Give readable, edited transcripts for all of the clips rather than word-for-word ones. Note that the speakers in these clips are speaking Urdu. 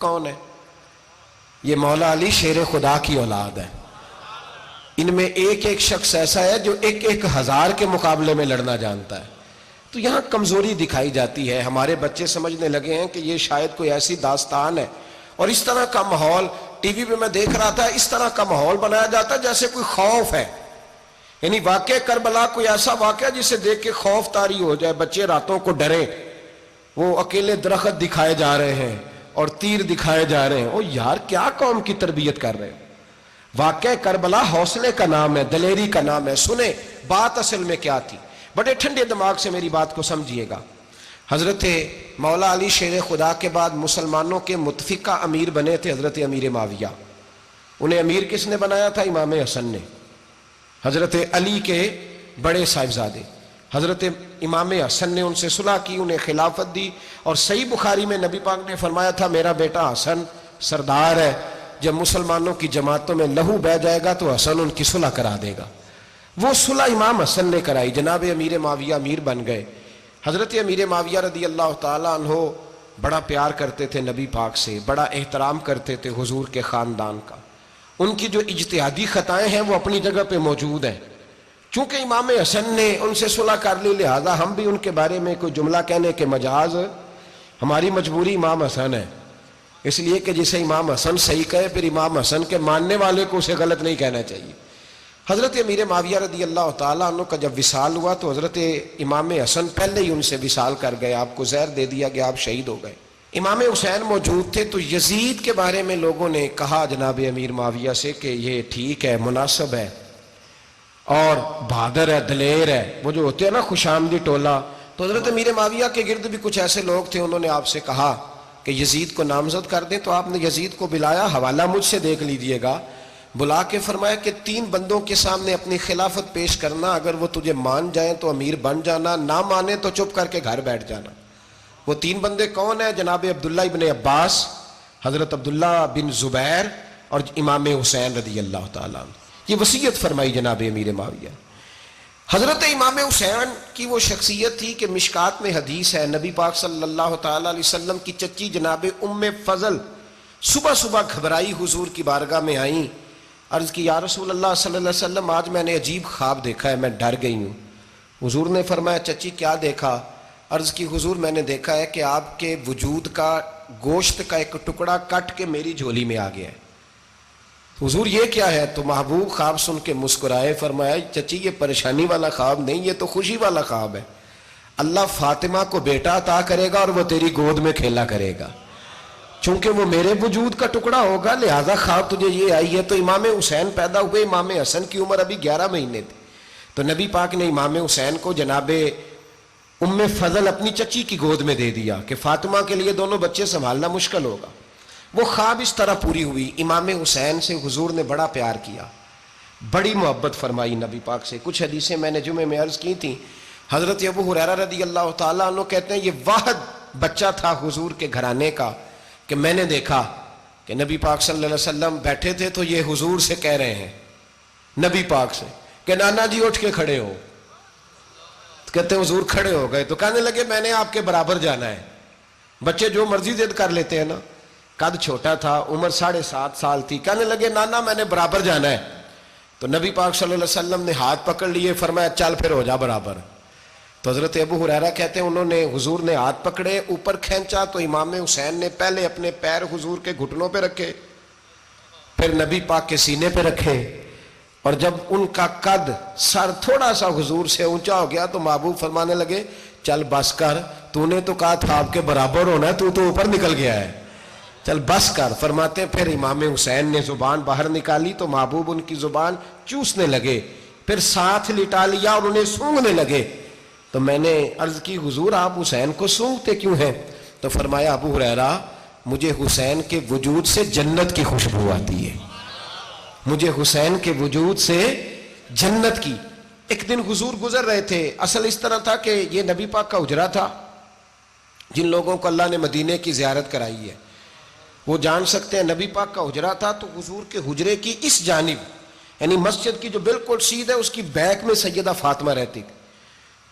کون ہے؟ یہ مولا علی شیر خدا کی اولاد ہے۔ ان میں ایک ایک شخص ایسا ہے جو ایک ایک ہزار کے مقابلے میں لڑنا جانتا ہے۔ تو یہاں کمزوری دکھائی جاتی ہے۔ ہمارے بچے سمجھنے لگے ہیں کہ یہ شاید کوئی ایسی داستان ہے، اور اس طرح کا ماحول ٹی وی پہ میں دیکھ رہا تھا، اس طرح کا ماحول بنایا جاتا ہے جیسے کوئی خوف ہے، یعنی واقع کربلا کوئی ایسا واقعہ جسے دیکھ کے خوف طاری ہو جائے، بچے راتوں کو ڈریں۔ وہ اکیلے درخت دکھائے جا رہے ہیں اور تیر دکھائے جا رہے ہیں۔ او یار، کیا قوم کی تربیت کر رہے ہیں؟ واقع کربلا حوصلے کا نام ہے، دلیری کا نام ہے۔ سنیں بات اصل میں کیا تھی، بڑے ٹھنڈے دماغ سے میری بات کو سمجھیے گا۔ حضرت مولا علی شیر خدا کے بعد مسلمانوں کے متفقہ امیر بنے تھے حضرت امیر معاویہ۔ انہیں امیر کس نے بنایا تھا؟ امام حسن نے، حضرت علی کے بڑے صاحبزادے۔ حضرت امام حسن نے ان سے صلح کی، انہیں خلافت دی، اور صحیح بخاری میں نبی پاک نے فرمایا تھا میرا بیٹا حسن سردار ہے، جب مسلمانوں کی جماعتوں میں لہو بہہ جائے گا تو حسن ان کی صلح کرا دے گا۔ وہ صلح امام حسن نے کرائی، جناب امیر معاویہ امیر بن گئے۔ حضرت امیر معاویہ رضی اللہ تعالیٰ عنہ بڑا پیار کرتے تھے نبی پاک سے، بڑا احترام کرتے تھے حضور کے خاندان کا۔ ان کی جو اجتہادی خطائیں ہیں وہ اپنی جگہ پہ موجود ہیں، چونکہ امام حسن نے ان سے صلح کر لی، لہذا ہم بھی ان کے بارے میں کوئی جملہ کہنے کے مجاز، ہماری مجبوری امام حسن ہے، اس لیے کہ جسے امام حسن صحیح کہے پھر امام حسن کے ماننے والے کو اسے غلط نہیں کہنا چاہیے۔ حضرت امیر معاویہ رضی اللہ تعالیٰ عنہ کا جب وصال ہوا تو حضرت امام حسن پہلے ہی ان سے وصال کر گئے، آپ کو زہر دے دیا گیا، آپ شہید ہو گئے۔ امام حسین موجود تھے، تو یزید کے بارے میں لوگوں نے کہا جناب امیر معاویہ سے کہ یہ ٹھیک ہے، مناسب ہے، اور بہادر ہے، دلیر ہے، وہ جو ہوتے ہیں نا خوش آمدی ٹولہ۔ تو حضرت امیر معاویہ کے گرد بھی کچھ ایسے لوگ تھے، انہوں نے آپ سے کہا کہ یزید کو نامزد کر دیں، تو آپ نے یزید کو بلایا، حوالہ مجھ سے دیکھ لیجئے گا، بلا کے فرمایا کہ 3 بندوں کے سامنے اپنی خلافت پیش کرنا، اگر وہ تجھے مان جائیں تو امیر بن جانا، نہ مانے تو چپ کر کے گھر بیٹھ جانا۔ وہ 3 بندے کون ہیں؟ جناب عبداللہ ابن عباس، حضرت عبداللہ بن زبیر، اور امام حسین رضی اللہ تعالیٰ عنہ۔ یہ وصیت فرمائی جناب امیر معاویہ۔ حضرت امام حسین کی وہ شخصیت تھی کہ مشکات میں حدیث ہے، نبی پاک صلی اللہ تعالیٰ علیہ وسلم کی چچی جناب ام فضل صبح صبح گھبرائی حضور کی بارگاہ میں آئیں، عرض کی یا رسول اللہ صلی اللہ علیہ وسلم آج میں نے عجیب خواب دیکھا ہے، میں ڈر گئی ہوں۔ حضور نے فرمایا چچی کیا دیکھا؟ عرض کی حضور میں نے دیکھا ہے کہ آپ کے وجود کا گوشت کا ایک ٹکڑا کٹ کے میری جھولی میں آ گیا ہے۔ حضور یہ کیا ہے؟ تو محبوب خواب سن کے مسکرائے، فرمایا چچی یہ پریشانی والا خواب نہیں، یہ تو خوشی والا خواب ہے، اللہ فاطمہ کو بیٹا عطا کرے گا اور وہ تیری گود میں کھیلا کرے گا، چونکہ وہ میرے وجود کا ٹکڑا ہوگا لہذا خواب تجھے یہ آئی ہے۔ تو امام حسین پیدا ہوئے، امام حسن کی عمر ابھی 11 مہینے تھی، تو نبی پاک نے امام حسین کو جناب ام فضل اپنی چچی کی گود میں دے دیا کہ فاطمہ کے لیے دونوں بچے سنبھالنا مشکل ہوگا۔ وہ خواب اس طرح پوری ہوئی۔ امام حسین سے حضور نے بڑا پیار کیا، بڑی محبت فرمائی نبی پاک سے۔ کچھ حدیثیں میں نے جمعے میں عرض کی تھیں، حضرت ابو ہریرہ رضی اللہ تعالیٰ عنہ کہتے ہیں یہ واحد بچہ تھا حضور کے گھرانے کا کہ میں نے دیکھا کہ نبی پاک صلی اللہ علیہ وسلم بیٹھے تھے تو یہ حضور سے کہہ رہے ہیں، نبی پاک سے، کہ نانا جی اٹھ کے کھڑے ہو۔ کہتے ہیں حضور کھڑے ہو گئے، تو کہنے لگے میں نے آپ کے برابر جانا ہے۔ بچے جو مرضی ضد کر لیتے ہیں نا، قد چھوٹا تھا، عمر 7.5 سال تھی، کہنے لگے نانا میں نے برابر جانا ہے۔ تو نبی پاک صلی اللہ علیہ وسلم نے ہاتھ پکڑ لیے، فرمایا چل پھر ہو جا برابر۔ تو حضرت ابو ہریرہ کہتے ہیں انہوں نے حضور نے ہاتھ پکڑے، اوپر کھینچا تو امام حسین نے پہلے اپنے پیر حضور کے گھٹنوں پہ رکھے، پھر نبی پاک کے سینے پہ رکھے، اور جب ان کا قد سر تھوڑا سا حضور سے اونچا ہو گیا تو محبوب فرمانے لگے چل بس کر، تو نے تو کہا تھا آپ کے برابر ہونا، تو اوپر نکل گیا ہے، چل بس کر۔ فرماتے پھر امام حسین نے زبان باہر نکالی تو محبوب ان کی زبان چوسنے لگے، پھر ساتھ لٹا لیا اور انہیں سونگھنے لگے۔ تو میں نے عرض کی حضور آپ حسین کو سونگھتے کیوں ہیں؟ تو فرمایا ابو ہریرہ مجھے حسین کے وجود سے جنت کی خوشبو آتی ہے، مجھے حسین کے وجود سے جنت کی۔ ایک دن حضور گزر رہے تھے، اصل اس طرح تھا کہ یہ نبی پاک کا حجرہ تھا، جن لوگوں کو اللہ نے مدینے کی زیارت کرائی ہے وہ جان سکتے ہیں، نبی پاک کا حجرہ تھا، تو حضور کے حجرے کی اس جانب یعنی مسجد کی جو بالکل سیدھ ہے اس کی بیک میں سیدہ فاطمہ رہتی تھی۔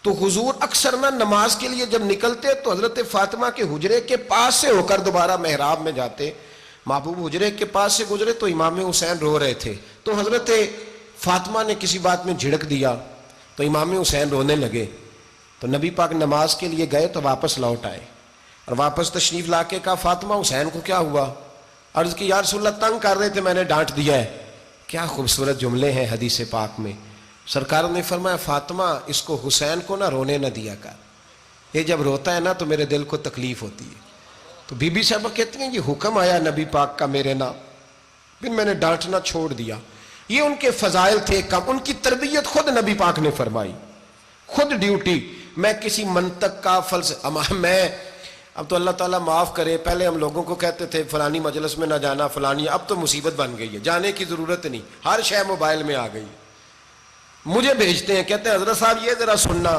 تو حضور اکثر نہ نماز کے لیے جب نکلتے تو حضرت فاطمہ کے حجرے کے پاس سے ہو کر دوبارہ محراب میں جاتے. محبوب حجرے کے پاس سے گزرے تو امام حسین رو رہے تھے, تو حضرت فاطمہ نے کسی بات میں جھڑک دیا تو امام حسین رونے لگے. تو نبی پاک نماز کے لیے گئے تو واپس لوٹ آئے اور واپس تشریف لا کے کہا فاطمہ حسین کو کیا ہوا؟ عرض کی یا رسول اللہ تنگ کر رہے تھے, میں نے ڈانٹ دیا ہے. کیا خوبصورت جملے ہیں حدیث پاک میں. سرکار نے فرمایا فاطمہ اس کو حسین کو نہ رونے نہ دیا کر, یہ جب روتا ہے نا تو میرے دل کو تکلیف ہوتی ہے. تو بی بی صاحبہ کہتی ہیں یہ حکم آیا نبی پاک کا میرے نام, پھر میں نے ڈانٹنا چھوڑ دیا. یہ ان کے فضائل تھے کم, ان کی تربیت خود نبی پاک نے فرمائی, خود ڈیوٹی. میں کسی منطق کا میں اب تو اللہ تعالیٰ معاف کرے, پہلے ہم لوگوں کو کہتے تھے فلانی مجلس میں نہ جانا فلانی, اب تو مصیبت بن گئی ہے, جانے کی ضرورت نہیں, ہر شے موبائل میں آ گئی. مجھے بھیجتے ہیں کہتے ہیں حضرت صاحب یہ ذرا سننا,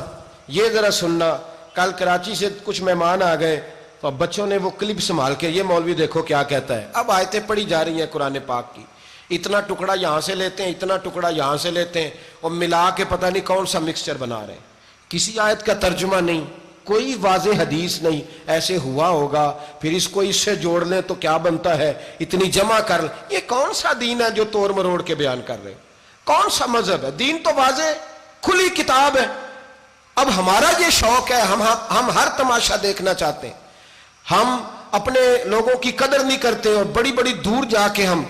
یہ ذرا سننا. کل کراچی سے کچھ مہمان آ گئے تو اب بچوں نے وہ کلپ سنبھال کے یہ مولوی دیکھو کیا کہتا ہے. اب آیتیں پڑھی جا رہی ہیں قرآن پاک کی, اتنا ٹکڑا یہاں سے لیتے ہیں, اتنا ٹکڑا یہاں سے لیتے ہیں اور ملا کے پتہ نہیں کون سا مکسچر بنا رہے ہیں. کسی آیت کا ترجمہ نہیں, کوئی واضح حدیث نہیں. ایسے ہوا ہوگا پھر اس کو اس سے جوڑ لیں تو کیا بنتا ہے, اتنی جمع کر لیں. یہ کون سا دین ہے جو توڑ مروڑ کے بیان کر رہے ہیں؟ کون سا مذہب ہے؟ دین تو واضح کھلی کتاب ہے. اب ہمارا یہ شوق ہے, ہم ہر تماشا دیکھنا چاہتے ہیں, ہم اپنے لوگوں کی قدر نہیں کرتے اور بڑی بڑی دور جا کے ہم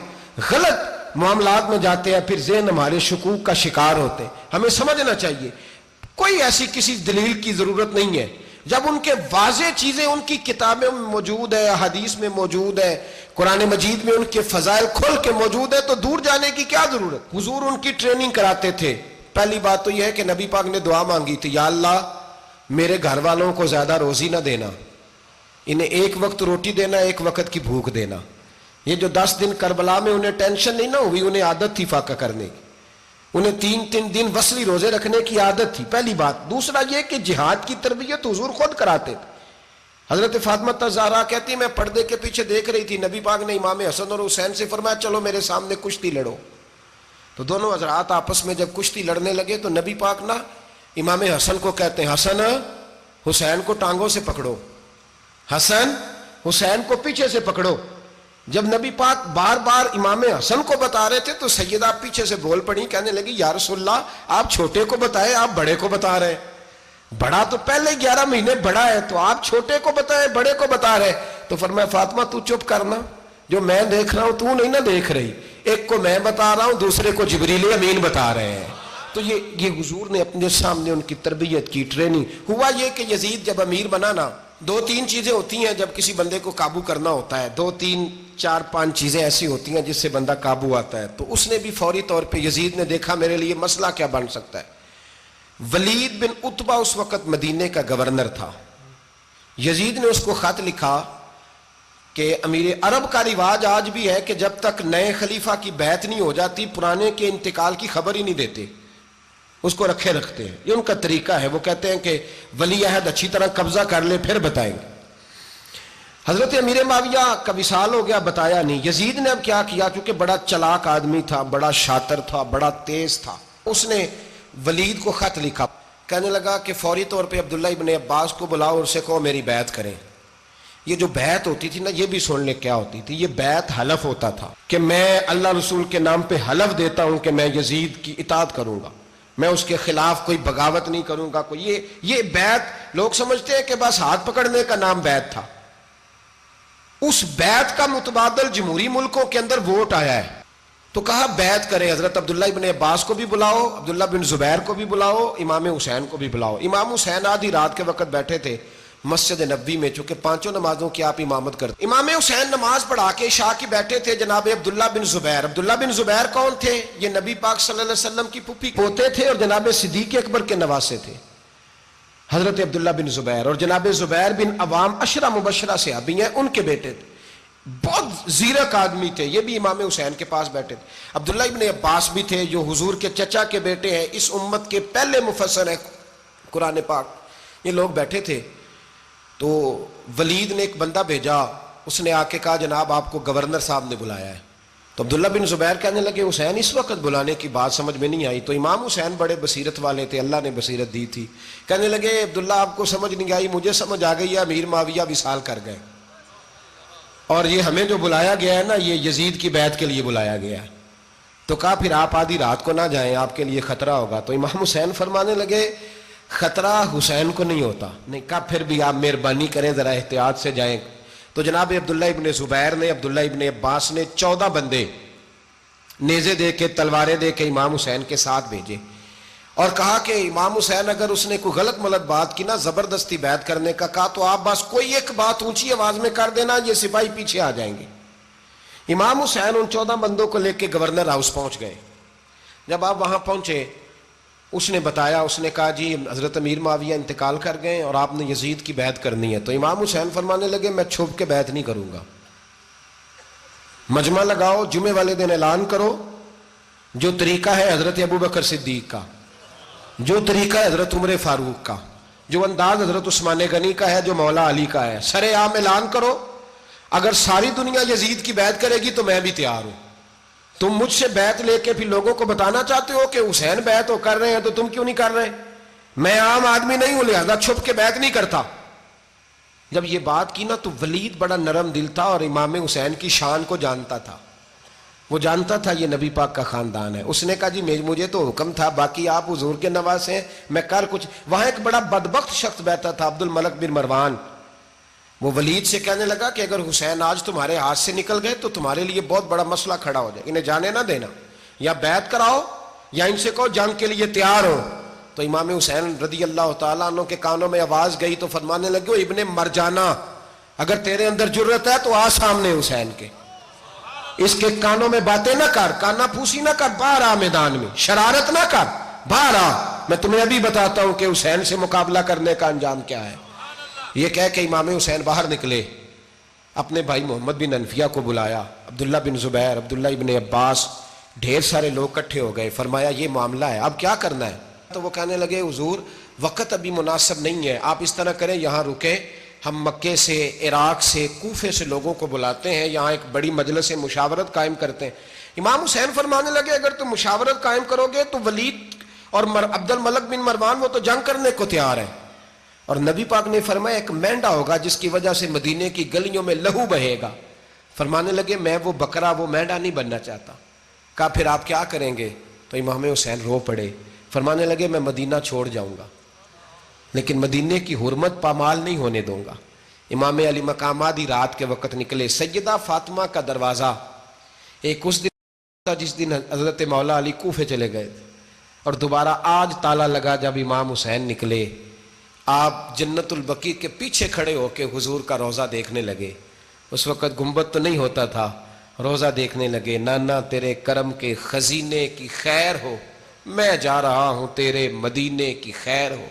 غلط معاملات میں جاتے ہیں, پھر ذہن ہمارے شکوک کا شکار ہوتے ہیں. ہمیں سمجھنا چاہیے کوئی ایسی کسی دلیل کی ضرورت نہیں ہے. جب ان کے واضح چیزیں ان کی کتابیں میں موجود ہے, حدیث میں موجود ہے, قرآن مجید میں ان کے فضائل کھل کے موجود ہے, تو دور جانے کی کیا ضرورت. حضور ان کی ٹریننگ کراتے تھے. پہلی بات تو یہ ہے کہ نبی پاک نے دعا مانگی تھی, یا اللہ میرے گھر والوں کو زیادہ روزی نہ دینا, انہیں ایک وقت روٹی دینا, ایک وقت کی بھوک دینا. یہ جو 10 دن کربلا میں انہیں ٹینشن نہیں نہ ہوئی, انہیں عادت تھی فاقہ کرنے کی, انہیں 3 دن وصلی روزے رکھنے کی عادت تھی. پہلی بات. دوسرا یہ کہ جہاد کی تربیت حضور خود کراتے تھے. حضرت فاطمہ الزہرا کہتی میں پردے کے پیچھے دیکھ رہی تھی, نبی پاک نے امام حسن اور حسین سے فرمایا چلو میرے سامنے کشتی لڑو. تو دونوں حضرات آپس میں جب کشتی لڑنے لگے تو نبی پاک نا امام حسن کو کہتے ہیں حسن حسین کو ٹانگوں سے پکڑو, حسن حسین کو پیچھے سے پکڑو. جب نبی پاک بار بار امام حسن کو بتا رہے تھے تو سیدہ پیچھے سے بول پڑی, کہنے لگی یا رسول اللہ آپ چھوٹے کو بتائے, آپ بڑے کو بتا رہے. بڑا تو پہلے 11 مہینے بڑا ہے, تو آپ چھوٹے کو بتائے بڑے کو بتا رہے. تو فرمایا فاطمہ تو چپ کرنا, جو میں دیکھ رہا ہوں تو نہیں نہ دیکھ رہی, ایک کو میں بتا رہا ہوں دوسرے کو جبریل امین بتا رہے ہیں. تو یہ حضور نے اپنے سامنے ان کی تربیت کی, ٹریننگ. ہوا یہ کہ یزید جب امیر بنا نا, 2-3 چیزیں ہوتی ہیں جب کسی بندے کو قابو کرنا ہوتا ہے, 2-3-4-5 چیزیں ایسی ہوتی ہیں جس سے بندہ قابو آتا ہے. تو اس نے بھی فوری طور پہ, یزید نے دیکھا میرے لیے مسئلہ کیا بن سکتا ہے. ولید بن عتبہ اس وقت مدینے کا گورنر تھا. یزید نے اس کو خط لکھا کہ امیر عرب کا رواج آج بھی ہے کہ جب تک نئے خلیفہ کی بیعت نہیں ہو جاتی پرانے کے انتقال کی خبر ہی نہیں دیتے, اس کو رکھے رکھتے ہیں. یہ ان کا طریقہ ہے. وہ کہتے ہیں کہ ولی عہد اچھی طرح قبضہ کر لے پھر بتائیں گے. حضرت امیر معاویہ کا وصال ہو گیا, بتایا نہیں. یزید نے اب کیا کیا, کیونکہ بڑا چلاک آدمی تھا, بڑا شاطر تھا, بڑا تیز تھا, اس نے ولید کو خط لکھا. کہنے لگا کہ فوری طور پہ عبداللہ ابن عباس کو بلاؤ اور اسے کہو میری بیعت کریں. یہ جو بیعت ہوتی تھی نا, یہ بھی سن لے کیا ہوتی تھی. یہ بیعت حلف ہوتا تھا کہ میں اللہ رسول کے نام پہ حلف دیتا ہوں کہ میں یزید کی اطاعت کروں گا, میں اس کے خلاف کوئی بغاوت نہیں کروں گا. کوئی یہ بیعت لوگ سمجھتے ہیں کہ بس ہاتھ پکڑنے کا نام بیعت تھا. اس بیعت کا متبادل جمہوری ملکوں کے اندر ووٹ آیا ہے. تو کہا بیعت کریں. حضرت عبداللہ ابن عباس کو بھی بلاؤ, عبداللہ بن زبیر کو بھی بلاؤ, امام حسین کو بھی بلاؤ. امام حسین آدھی رات کے وقت بیٹھے تھے مسجد نبوی میں, چونکہ 5 نمازوں کی آپ امامت کرتے. امام حسین نماز پڑھا کے عشاء کی بیٹھے تھے. جناب عبداللہ بن زبیر. عبداللہ بن زبیر کون تھے؟ یہ نبی پاک صلی اللہ علیہ وسلم کی پھوپھی پوتے تھے اور جناب صدیق اکبر کے نواسے تھے. حضرت عبداللہ بن زبیر اور جناب زبیر بن عوام عشرہ مبشرہ صحابی ہیں, ان کے بیٹے تھے. بہت زیرک آدمی تھے. یہ بھی امام حسین کے پاس بیٹھے تھے. عبداللہ ابن عباس بھی تھے جو حضور کے چچا کے بیٹے ہیں, اس امت کے پہلے مفسر ہیں قرآن پاک. یہ لوگ بیٹھے تھے. تو ولید نے ایک بندہ بھیجا, اس نے آ کے کہا جناب آپ کو گورنر صاحب نے بلایا ہے. تو عبداللہ بن زبیر کہنے لگے حسین اس وقت بلانے کی بات سمجھ میں نہیں آئی. تو امام حسین بڑے بصیرت والے تھے, اللہ نے بصیرت دی تھی. کہنے لگے عبداللہ آپ کو سمجھ نہیں آئی, مجھے سمجھ آ گئی ہے, امیر معاویہ وصال کر گئے اور یہ ہمیں جو بلایا گیا ہے نا یہ یزید کی بیعت کے لیے بلایا گیا ہے. تو کہا پھر آپ آدھی رات کو نہ جائیں, آپ کے لیے خطرہ ہوگا. تو امام حسین فرمانے لگے خطرہ حسین کو نہیں ہوتا. نہیں, کہا پھر بھی آپ مہربانی کریں ذرا احتیاط سے جائیں. تو جناب عبداللہ ابن زبیر نے, عبداللہ ابن عباس نے 14 بندے نیزے دے کے تلواریں دے کے امام حسین کے ساتھ بھیجے اور کہا کہ امام حسین اگر اس نے کوئی غلط ملت بات کی نا, زبردستی بیعت کرنے کا کہا, تو آپ بس کوئی ایک بات اونچی آواز میں کر دینا, یہ سپاہی پیچھے آ جائیں گے. امام حسین ان 14 بندوں کو لے کے گورنر ہاؤس پہنچ گئے. جب آپ وہاں پہنچے اس نے بتایا, اس نے کہا جی حضرت امیر معاویہ انتقال کر گئے اور آپ نے یزید کی بیعت کرنی ہے. تو امام حسین فرمانے لگے میں چھپ کے بیعت نہیں کروں گا, مجمع لگاؤ, جمعے والے دن اعلان کرو, جو طریقہ ہے حضرت ابوبکر صدیق کا, جو طریقہ ہے حضرت عمر فاروق کا, جو انداز حضرت عثمان غنی کا ہے, جو مولا علی کا ہے, سر عام اعلان کرو. اگر ساری دنیا یزید کی بیعت کرے گی تو میں بھی تیار ہوں. تم مجھ سے بیعت لے کے پھر لوگوں کو بتانا چاہتے ہو کہ حسین بیعت کر رہے ہیں تو تم کیوں نہیں کر رہے؟ میں عام آدمی نہیں ہوں, لہذا چھپ کے بیعت نہیں کرتا. جب یہ بات کی نا تو ولید بڑا نرم دل تھا اور امام حسین کی شان کو جانتا تھا. وہ جانتا تھا یہ نبی پاک کا خاندان ہے. اس نے کہا جی مجھے تو حکم تھا, باقی آپ حضور کے نواز ہیں, میں کر کچھ. وہاں ایک بڑا بدبخت شخص بیٹھا تھا, عبد الملک بن مروان. وہ ولید سے کہنے لگا کہ اگر حسین آج تمہارے ہاتھ سے نکل گئے تو تمہارے لیے بہت بڑا مسئلہ کھڑا ہو جائے, انہیں جانے نہ دینا, یا بیعت کراؤ یا ان سے کہو جنگ کے لیے تیار ہو. تو امام حسین رضی اللہ تعالیٰ عنہ کے کانوں میں آواز گئی تو فرمانے لگے ابن مرجانہ, اگر تیرے اندر جرت ہے تو آ سامنے حسین کے, اس کے کانوں میں باتیں نہ کر, کانا پھوسی نہ کر, باہر آ میدان میں, شرارت نہ کر, باہر آ, میں تمہیں ابھی بتاتا ہوں کہ حسین سے مقابلہ کرنے کا انجام کیا ہے. یہ کہہ کہ امام حسین باہر نکلے, اپنے بھائی محمد بن انفیہ کو بلایا, عبداللہ بن زبیر, عبداللہ ابن عباس, ڈھیر سارے لوگ اکٹھے ہو گئے. فرمایا یہ معاملہ ہے, اب کیا کرنا ہے؟ تو وہ کہنے لگے حضور وقت ابھی مناسب نہیں ہے, آپ اس طرح کریں یہاں رکیں, ہم مکے سے, عراق سے, کوفے سے لوگوں کو بلاتے ہیں, یہاں ایک بڑی مجلس مشاورت قائم کرتے ہیں. امام حسین فرمانے لگے اگر تم مشاورت قائم کرو گے تو ولید اور عبد الملک بن مروان وہ تو جنگ کرنے کو تیار ہیں, اور نبی پاک نے فرمایا ایک مینڈا ہوگا جس کی وجہ سے مدینے کی گلیوں میں لہو بہے گا. فرمانے لگے میں وہ بکرا, وہ مینڈا نہیں بننا چاہتا. کہا پھر آپ کیا کریں گے؟ تو امام حسین رو پڑے, فرمانے لگے میں مدینہ چھوڑ جاؤں گا لیکن مدینے کی حرمت پامال نہیں ہونے دوں گا. امام علی مقام آدھی رات کے وقت نکلے. سیدہ فاطمہ کا دروازہ ایک اس دن تھا جس دن حضرت مولا علی کوفے چلے گئے تھے, اور دوبارہ آج تالا لگا جب امام حسین نکلے. آپ جنت البقیع کے پیچھے کھڑے ہو کے حضور کا روضہ دیکھنے لگے. اس وقت گنبد تو نہیں ہوتا تھا, روضہ دیکھنے لگے. نانا تیرے کرم کے خزینے کی خیر ہو, میں جا رہا ہوں تیرے مدینے کی خیر ہو.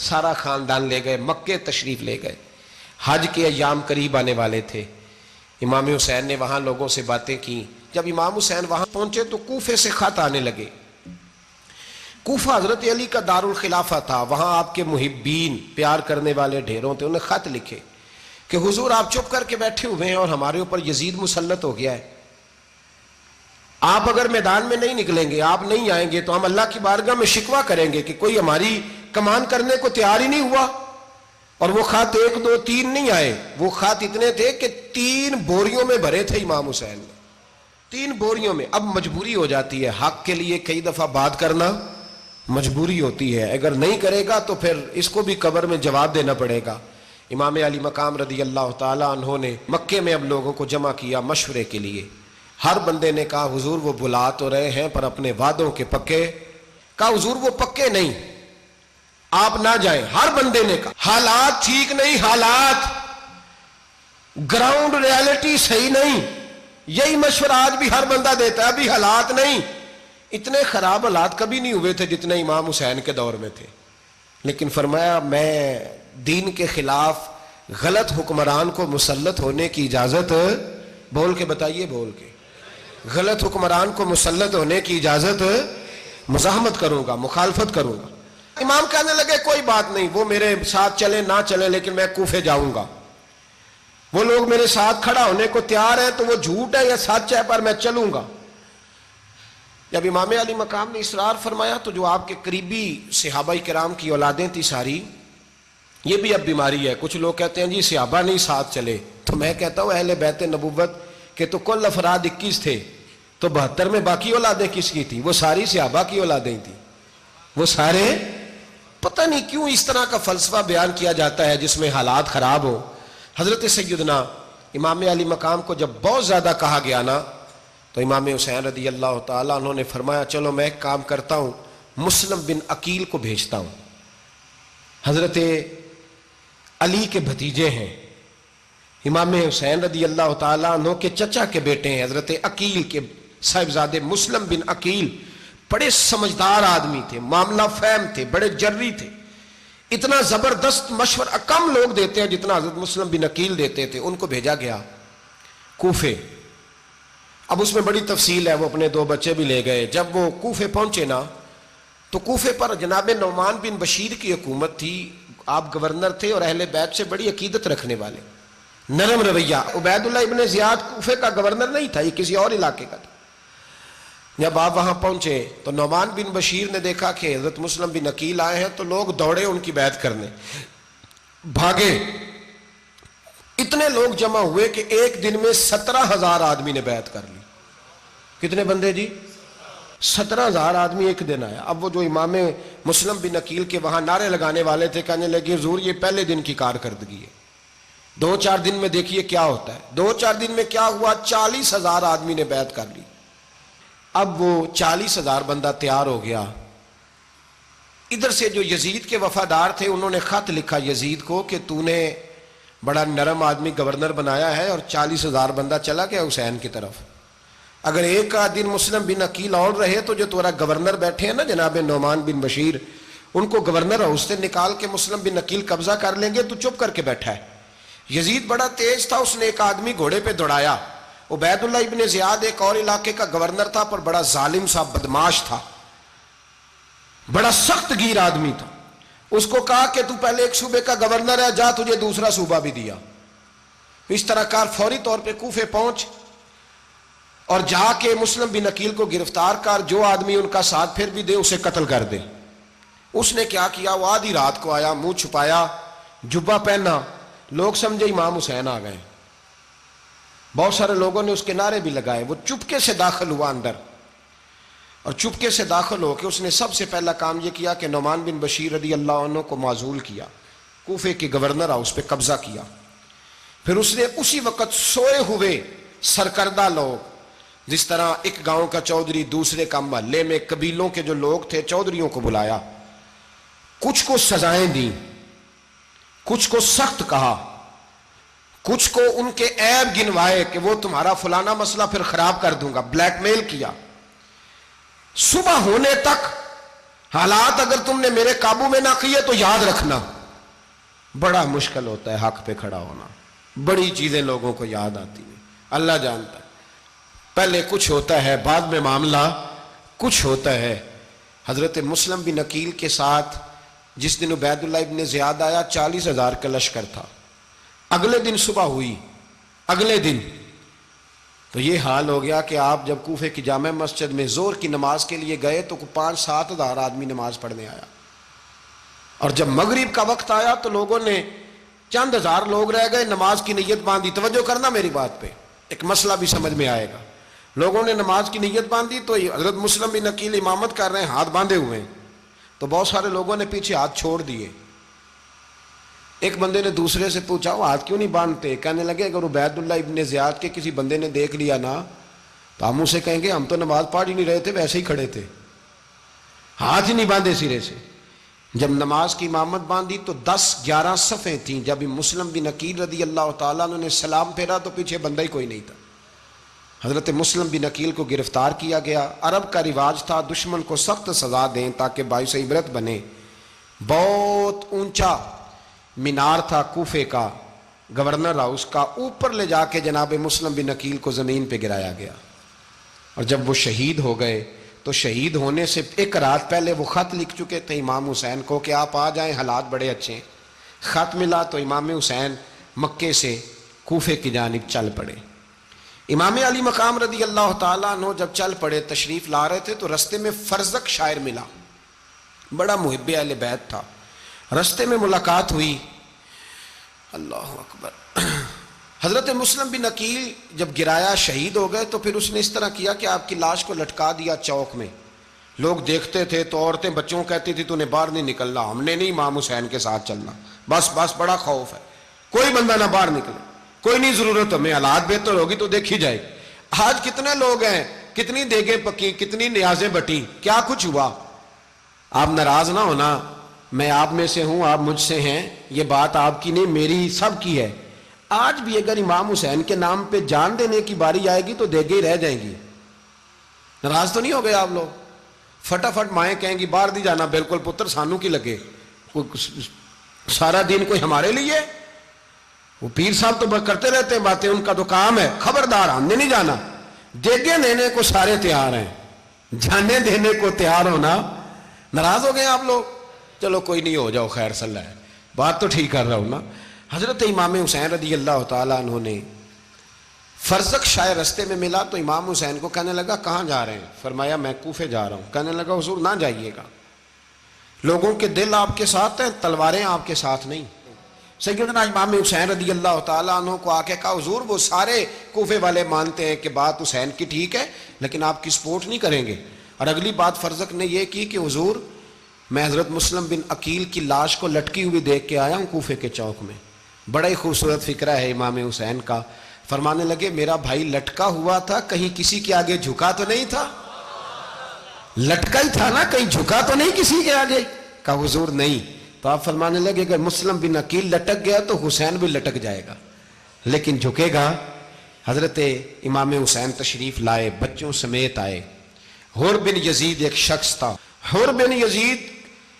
سارا خاندان لے گئے, مکے تشریف لے گئے. حج کے ایام قریب آنے والے تھے. امام حسین نے وہاں لوگوں سے باتیں کی. جب امام حسین وہاں پہنچے تو کوفے سے خط آنے لگے. کوفہ حضرت علی کا دار الخلافہ تھا, وہاں آپ کے محبین, پیار کرنے والے ڈھیروں تھے. انہیں خط لکھے کہ حضور آپ چپ کر کے بیٹھے ہوئے ہیں اور ہمارے اوپر یزید مسلط ہو گیا ہے. آپ اگر میدان میں نہیں نکلیں گے, آپ نہیں آئیں گے تو ہم اللہ کی بارگاہ میں شکوہ کریں گے کہ کوئی ہماری کمان کرنے کو تیار ہی نہیں ہوا. اور وہ خط 1 2 3 نہیں آئے, وہ خط اتنے تھے کہ 3 بوریوں میں بھرے تھے امام حسین نے, 3 بوریوں میں. اب مجبوری ہو جاتی ہے, حق کے لیے کئی دفعہ بات کرنا مجبوری ہوتی ہے, اگر نہیں کرے گا تو پھر اس کو بھی قبر میں جواب دینا پڑے گا. امام علی مقام رضی اللہ تعالیٰ عنہ نے مکے میں اب لوگوں کو جمع کیا مشورے کے لیے. ہر بندے نے کہا حضور وہ بلا تو رہے ہیں پر اپنے وعدوں کے پکے. کہا حضور وہ پکے نہیں, آپ نہ جائیں. ہر بندے نے کہا حالات ٹھیک نہیں, حالات گراؤنڈ ریالٹی صحیح نہیں. یہی مشورہ آج بھی ہر بندہ دیتا ہے, ابھی حالات نہیں. اتنے خراب حالات کبھی نہیں ہوئے تھے جتنے امام حسین کے دور میں تھے. لیکن فرمایا میں دین کے خلاف غلط حکمران کو مسلط ہونے کی اجازت, بول کے بتائیے, بول کے, غلط حکمران کو مسلط ہونے کی اجازت, مزاحمت کروں گا, مخالفت کروں گا. امام کہنے لگے کوئی بات نہیں, وہ میرے ساتھ چلے نہ چلے لیکن میں کوفے جاؤں گا. وہ لوگ میرے ساتھ کھڑا ہونے کو تیار ہے تو وہ جھوٹ ہے یا سچ ہے، پر میں چلوں گا۔ جب امام علی مقام نے اصرار فرمایا تو جو آپ کے قریبی صحابہ کرام کی اولادیں تھی ساری، یہ بھی اب بیماری ہے، کچھ لوگ کہتے ہیں جی صحابہ نہیں ساتھ چلے، تو میں کہتا ہوں اہل بیت نبوت کے تو کل افراد 21 تھے، تو 72 میں باقی اولادیں کس کی تھی؟ وہ ساری صحابہ کی اولادیں تھیں، وہ سارے۔ پتہ نہیں کیوں اس طرح کا فلسفہ بیان کیا جاتا ہے جس میں حالات خراب ہو۔ حضرت سیدنا امام علی مقام کو جب بہت زیادہ کہا گیا نا، تو امام حسین رضی اللہ تعالیٰ انہوں نے فرمایا چلو میں ایک کام کرتا ہوں، مسلم بن عقیل کو بھیجتا ہوں، حضرت علی کے بھتیجے ہیں، امام حسین رضی اللہ تعالیٰ عنہ کے چچا کے بیٹے ہیں، حضرت عقیل کے صاحبزادے مسلم بن عقیل بڑے سمجھدار آدمی تھے، معاملہ فہم تھے، بڑے جری تھے، اتنا زبردست مشورہ کم لوگ دیتے ہیں جتنا حضرت مسلم بن عقیل دیتے تھے۔ ان کو بھیجا گیا کوفے۔ اب اس میں بڑی تفصیل ہے، وہ اپنے 2 بچے بھی لے گئے۔ جب وہ کوفے پہنچے نا تو کوفے پر جناب نعمان بن بشیر کی حکومت تھی، آپ گورنر تھے اور اہل بیت سے بڑی عقیدت رکھنے والے، نرم رویہ۔ عبید اللہ ابن زیاد کوفے کا گورنر نہیں تھا، یہ کسی اور علاقے کا تھا۔ جب آپ وہاں پہنچے تو نعمان بن بشیر نے دیکھا کہ حضرت مسلم بن عقیل آئے ہیں، تو لوگ دوڑے ان کی بیعت کرنے، بھاگے، اتنے لوگ جمع ہوئے کہ ایک دن میں 17,000 آدمی نے بیعت کر لی۔ کتنے بندے جی؟ 17,000 آدمی ایک دن آیا۔ اب وہ جو امام مسلم بن عقیل کے وہاں نعرے لگانے والے تھے، کہنے لگے حضور یہ پہلے دن کی کارکردگی ہے، 2-4 دن میں دیکھیے کیا ہوتا ہے۔ 2-4 دن میں کیا ہوا؟ 40,000 آدمی نے بیعت کر لی۔ اب وہ 40,000 بندہ تیار ہو گیا۔ ادھر سے جو یزید کے وفادار تھے انہوں نے خط لکھا یزید کو کہ تو نے بڑا نرم آدمی گورنر بنایا ہے اور 40,000 بندہ چلا گیا حسین کی طرف، اگر ایک دن مسلم بن عقیل اور رہے تو جو تمہارا گورنر بیٹھے ہیں نا جناب نعمان بن بشیر، ان کو گورنر ہاؤس سے نکال کے مسلم بن عقیل قبضہ کر لیں گے، تو چپ کر کے بیٹھا ہے۔ یزید بڑا تیز تھا، اس نے ایک آدمی گھوڑے پہ دوڑایا۔ عبید اللہ ابن زیاد ایک اور علاقے کا گورنر تھا، پر بڑا ظالم سا بدماش تھا، بڑا سخت گیر آدمی تھا۔ اس کو کہا کہ تو پہلے ایک صوبے کا گورنر ہے، جا تجھے دوسرا صوبہ بھی دیا، اس طرح کار فوری طور پہ کوفے پہنچ اور جا کے مسلم بن عقیل کو گرفتار کر، جو آدمی ان کا ساتھ پھر بھی دے اسے قتل کر دے۔ اس نے کیا کیا؟ وہ آدھی رات کو آیا، منہ چھپایا، جبہ پہنا، لوگ سمجھے امام حسین آ گئے۔ بہت سارے لوگوں نے اس کے نعرے بھی لگائے۔ وہ چپکے سے داخل ہوا اندر، اور چپکے سے داخل ہو کے اس نے سب سے پہلا کام یہ کیا کہ نعمان بن بشیر رضی اللہ عنہ کو معزول کیا، کوفے کے گورنر اس پہ قبضہ کیا۔ پھر اس نے اسی وقت سوئے ہوئے سرکردہ لوگ، جس طرح ایک گاؤں کا چودھری دوسرے کا محلے میں قبیلوں کے جو لوگ تھے چودھریوں کو بلایا، کچھ کو سزائیں دیں، کچھ کو سخت کہا، کچھ کو ان کے عیب گنوائے کہ وہ تمہارا فلانا مسئلہ پھر خراب کر دوں گا، بلیک میل کیا۔ صبح ہونے تک حالات اگر تم نے میرے قابو میں نہ کیے تو یاد رکھنا بڑا مشکل ہوتا ہے حق پہ کھڑا ہونا، بڑی چیزیں لوگوں کو یاد آتی ہیں، اللہ جانتا ہے۔ پہلے کچھ ہوتا ہے، بعد میں معاملہ کچھ ہوتا ہے۔ حضرت مسلم بن عقیل کے ساتھ جس دن عبید اللہ ابن زیاد آیا 40,000 کا لشکر تھا۔ اگلے دن صبح ہوئی، اگلے دن تو یہ حال ہو گیا کہ آپ جب کوفے کی جامع مسجد میں زور کی نماز کے لیے گئے تو 5-7 ہزار آدمی نماز پڑھنے آیا، اور جب مغرب کا وقت آیا تو لوگوں نے چند ہزار لوگ رہ گئے، نماز کی نیت باندھی۔ توجہ کرنا میری بات پہ، ایک مسئلہ بھی سمجھ میں آئے گا۔ لوگوں نے نماز کی نیت باندھی تو حضرت مسلم بن عقیل امامت کر رہے ہیں، ہاتھ باندھے ہوئے ہیں، تو بہت سارے لوگوں نے پیچھے ہاتھ چھوڑ دیے۔ ایک بندے نے دوسرے سے پوچھا وہ ہاتھ کیوں نہیں باندھتے؟ کہنے لگے اگر عبید اللہ ابن زیاد کے کسی بندے نے دیکھ لیا نا تو ہم اسے کہیں گے ہم تو نماز پڑھ ہی نہیں رہے تھے، ویسے ہی کھڑے تھے، ہاتھ ہی نہیں باندھے سرے سے۔ جب نماز کی امامت باندھی تو 10-11 صفیں تھیں۔ جب مسلم بن عقیل رضی اللہ تعالیٰ عنہ نے سلام پھیرا تو پیچھے بندہ ہی کوئی نہیں تھا۔ حضرت مسلم بن عقیل کو گرفتار کیا گیا۔ عرب کا رواج تھا دشمن کو سخت سزا دیں تاکہ باعث عبرت بنے۔ بہت اونچا مینار تھا کوفے کا، گورنر ہاؤس کا، اوپر لے جا کے جناب مسلم بن عقیل کو زمین پہ گرایا گیا۔ اور جب وہ شہید ہو گئے تو شہید ہونے سے ایک رات پہلے وہ خط لکھ چکے تھے امام حسین کو کہ آپ آ جائیں، حالات بڑے اچھے ہیں۔ خط ملا تو امام حسین مکے سے کوفے کی جانب چل پڑے۔ امام علی مقام رضی اللہ تعالیٰ عنہ جب چل پڑے، تشریف لا رہے تھے تو رستے میں فرزق شاعر ملا، بڑا محب اہل بیت تھا۔ رستے میں ملاقات ہوئی، اللہ اکبر، حضرت مسلم بن عقیل جب گرایا شہید ہو گئے تو پھر اس نے اس طرح کیا کہ آپ کی لاش کو لٹکا دیا چوک میں۔ لوگ دیکھتے تھے تو عورتیں بچوں کہتی تھی تو نے باہر نہیں نکلنا، ہم نے نہیں امام حسین کے ساتھ چلنا، بس بڑا خوف ہے، کوئی بندہ نہ باہر نکلے، کوئی نہیں ضرورت ہمیں، حالات بہتر ہوگی تو دیکھی جائے گی۔ آج کتنے لوگ ہیں، کتنی دیگیں پکی، کتنی نیازیں بٹی، کیا کچھ ہوا؟ آپ ناراض نہ ہونا، میں آپ میں سے ہوں، آپ مجھ سے ہیں، یہ بات آپ کی نہیں میری سب کی ہے۔ آج بھی اگر امام حسین کے نام پہ جان دینے کی باری آئے گی تو دیگیں رہ جائیں گی۔ ناراض تو نہیں ہو گئے آپ لوگ؟ فٹافٹ مائیں کہیں گی باہر دی جانا، بالکل پتر سانو کی لگے، سارا دن کوئی ہمارے لیے؟ وہ پیر صاحب تو کرتے رہتے ہیں باتیں، ان کا تو کام ہے، خبردار ہم نے نہیں جانا۔ دیگیں دینے کو سارے تیار ہیں، جانے دینے کو تیار ہونا۔ ناراض ہو گئے آپ لوگ؟ چلو کوئی نہیں، ہو جاؤ، خیر صلی اللہ ہے، بات تو ٹھیک کر رہا ہوں نا۔ حضرت امام حسین رضی اللہ تعالیٰ عنہ نے فرزق شاعر رستے میں ملا تو امام حسین کو کہنے لگا کہاں جا رہے ہیں؟ فرمایا میں کوفے جا رہا ہوں۔ کہنے لگا حضور نہ جائیے گا، لوگوں کے دل آپ کے ساتھ ہیں، تلواریں آپ کے ساتھ نہیں۔ سیدنا امام حسین رضی اللہ تعالیٰ عنہ کو آ کے کہا حضور وہ سارے کوفے والے مانتے ہیں کہ بات حسین کی ٹھیک ہے لیکن آپ کی سپورٹ نہیں کریں گے۔ اور اگلی بات فرزق نے یہ کی کہ حضور میں حضرت مسلم بن عقیل کی لاش کو لٹکی ہوئی دیکھ کے آیا ہوں کوفے کے چوک میں، بڑا ہی خوبصورت فکرہ ہے امام حسین کا۔ فرمانے لگے میرا بھائی لٹکا ہوا تھا، کہیں کسی کے آگے جھکا تو نہیں تھا؟ لٹکا ہی تھا نا، کہیں جھکا تو نہیں کسی کے آگے؟ کہا حضور نہیں۔ تو آپ فرمانے لگے اگر مسلم بن عقیل لٹک گیا تو حسین بھی لٹک جائے گا، لیکن جھکے گا۔ حضرت امام حسین تشریف لائے، بچوں سمیت آئے۔ حر بن یزید ایک شخص تھا، حر بن یزید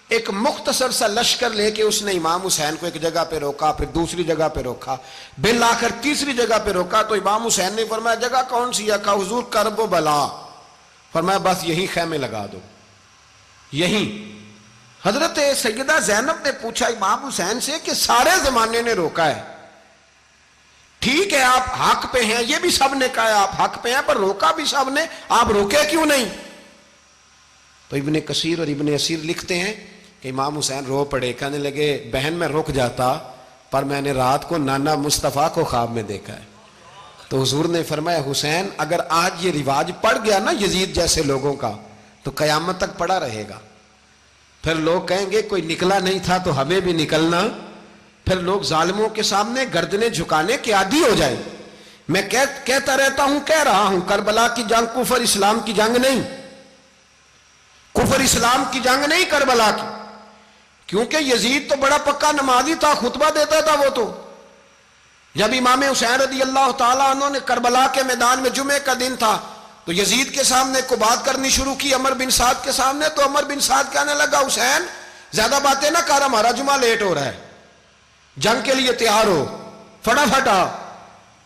ایک مختصر سا لشکر لے کے اس نے امام حسین کو ایک جگہ پہ روکا، پھر دوسری جگہ پہ روکا، بالآخر تیسری جگہ پہ روکا تو امام حسین نے فرمایا جگہ کون سی ہے؟ کہا حضور کرب و بلا۔ فرمایا بس یہی خیمے لگا دو، یہی۔ حضرت سیدہ زینب نے پوچھا امام حسین سے کہ سارے زمانے نے روکا ہے، ٹھیک ہے آپ حق پہ ہیں، یہ بھی سب نے کہا ہے آپ حق پہ ہیں، پر روکا بھی سب نے، آپ روکے کیوں نہیں؟ تو ابن کثیر اور ابن اسیر لکھتے ہیں کہ امام حسین رو پڑے، کہنے لگے بہن میں رک جاتا پر میں نے رات کو نانا مصطفیٰ کو خواب میں دیکھا ہے۔ تو حضور نے فرمایا حسین اگر آج یہ رواج پڑ گیا نا یزید جیسے لوگوں کا تو قیامت تک پڑا رہے گا، پھر لوگ کہیں گے کوئی نکلا نہیں تھا تو ہمیں بھی نکلنا، پھر لوگ ظالموں کے سامنے گردنیں جھکانے کے عادی ہو جائیں۔ میں کہتا رہتا ہوں، کہہ رہا ہوں، کربلا کی جنگ کفر اسلام کی جنگ نہیں، کفر اسلام کی جنگ نہیں کربلا کی، کیونکہ یزید تو بڑا پکا نمازی تھا، خطبہ دیتا تھا وہ تو۔ جب امام حسین رضی اللہ تعالیٰ عنہ نے کربلا کے میدان میں جمعے کا دن تھا تو یزید کے سامنے کو بات کرنی شروع کی عمر بن سعد کے سامنے، تو عمر بن سعد کہنے لگا حسین زیادہ باتیں نہ کر، ہمارا جمعہ لیٹ ہو رہا ہے، جنگ کے لیے تیار ہو، فٹافٹ آ۔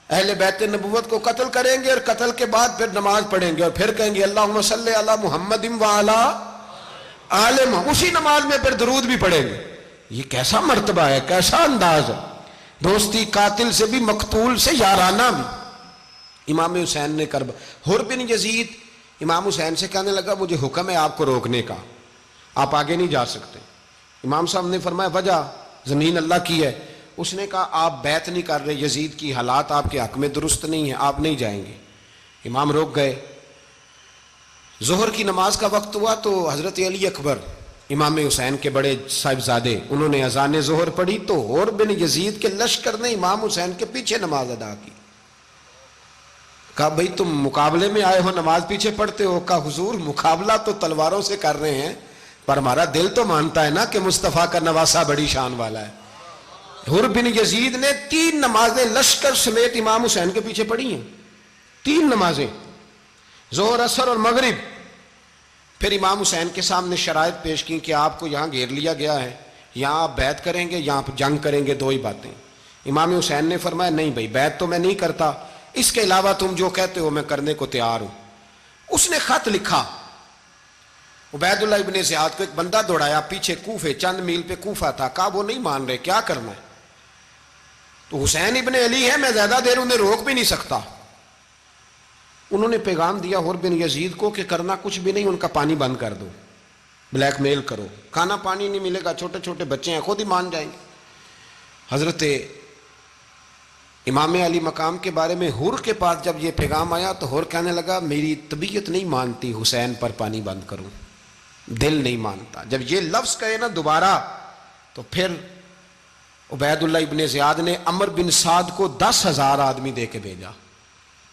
اہل بیت نبوت کو قتل کریں گے اور قتل کے بعد پھر نماز پڑھیں گے اور پھر کہیں گے اللہم صلی علی محمد وعلی آل محمد، اسی نماز میں پھر درود بھی پڑھیں گے۔ یہ کیسا مرتبہ ہے، کیسا انداز ہے، دوستی قاتل سے بھی مقتول سے یارانہ بھی۔ امام حسین نے حر بن یزید امام حسین سے کہنے لگا مجھے حکم ہے آپ کو روکنے کا، آپ آگے نہیں جا سکتے۔ امام صاحب نے فرمایا وجہ؟ زمین اللہ کی ہے۔ اس نے کہا آپ بیعت نہیں کر رہے، یزید کی حالات آپ کے حق میں درست نہیں ہیں، آپ نہیں جائیں گے۔ امام روک گئے۔ ظہر کی نماز کا وقت ہوا تو حضرت علی اکبر امام حسین کے بڑے صاحبزادے انہوں نے اذان ظہر پڑھی تو حر بن یزید کے لشکر نے امام حسین کے پیچھے نماز ادا کی۔ کہا بھئی تم مقابلے میں آئے ہو نماز پیچھے پڑھتے ہو؟ کہا حضور مقابلہ تو تلواروں سے کر رہے ہیں پر ہمارا دل تو مانتا ہے نا کہ مصطفیٰ کا نواسہ بڑی شان والا ہے۔ حر بن یزید نے 3 نمازیں لشکر سمیت امام حسین کے پیچھے پڑھی ہیں، 3 نمازیں، ظہر اثر اور مغرب۔ پھر امام حسین کے سامنے شرائط پیش کی کہ آپ کو یہاں گھیر لیا گیا ہے، یہاں آپ بیعت کریں گے، یہاں جنگ کریں گے، 2 ہی باتیں۔ امام حسین نے فرمایا نہیں بھائی بیعت تو میں نہیں کرتا، اس کے علاوہ تم جو کہتے ہو میں کرنے کو تیار ہوں۔ اس نے خط لکھا، عبید اللہ ابن زیاد کو ایک بندہ دوڑایا پیچھے کوفے، چند میل پہ کوفہ تھا، کہا وہ نہیں مان رہے، کیا کرنا ہے؟ تو حسین ابن علی ہے، میں زیادہ دیر انہیں روک بھی نہیں سکتا۔ انہوں نے پیغام دیا حر بن یزید کو کہ کرنا کچھ بھی نہیں، ان کا پانی بند کر دو، بلیک میل کرو، کھانا پانی نہیں ملے گا، چھوٹے چھوٹے بچے ہیں، خود ہی مان جائیں گے۔ حضرت امام علی مقام کے بارے میں حر کے پاس جب یہ پیغام آیا تو حر کہنے لگا میری طبیعت نہیں مانتی حسین پر پانی بند کروں، دل نہیں مانتا۔ جب یہ لفظ کہے نا دوبارہ تو پھر عبید اللہ ابن زیاد نے عمر بن سعد کو 10,000 آدمی دے کے بھیجا،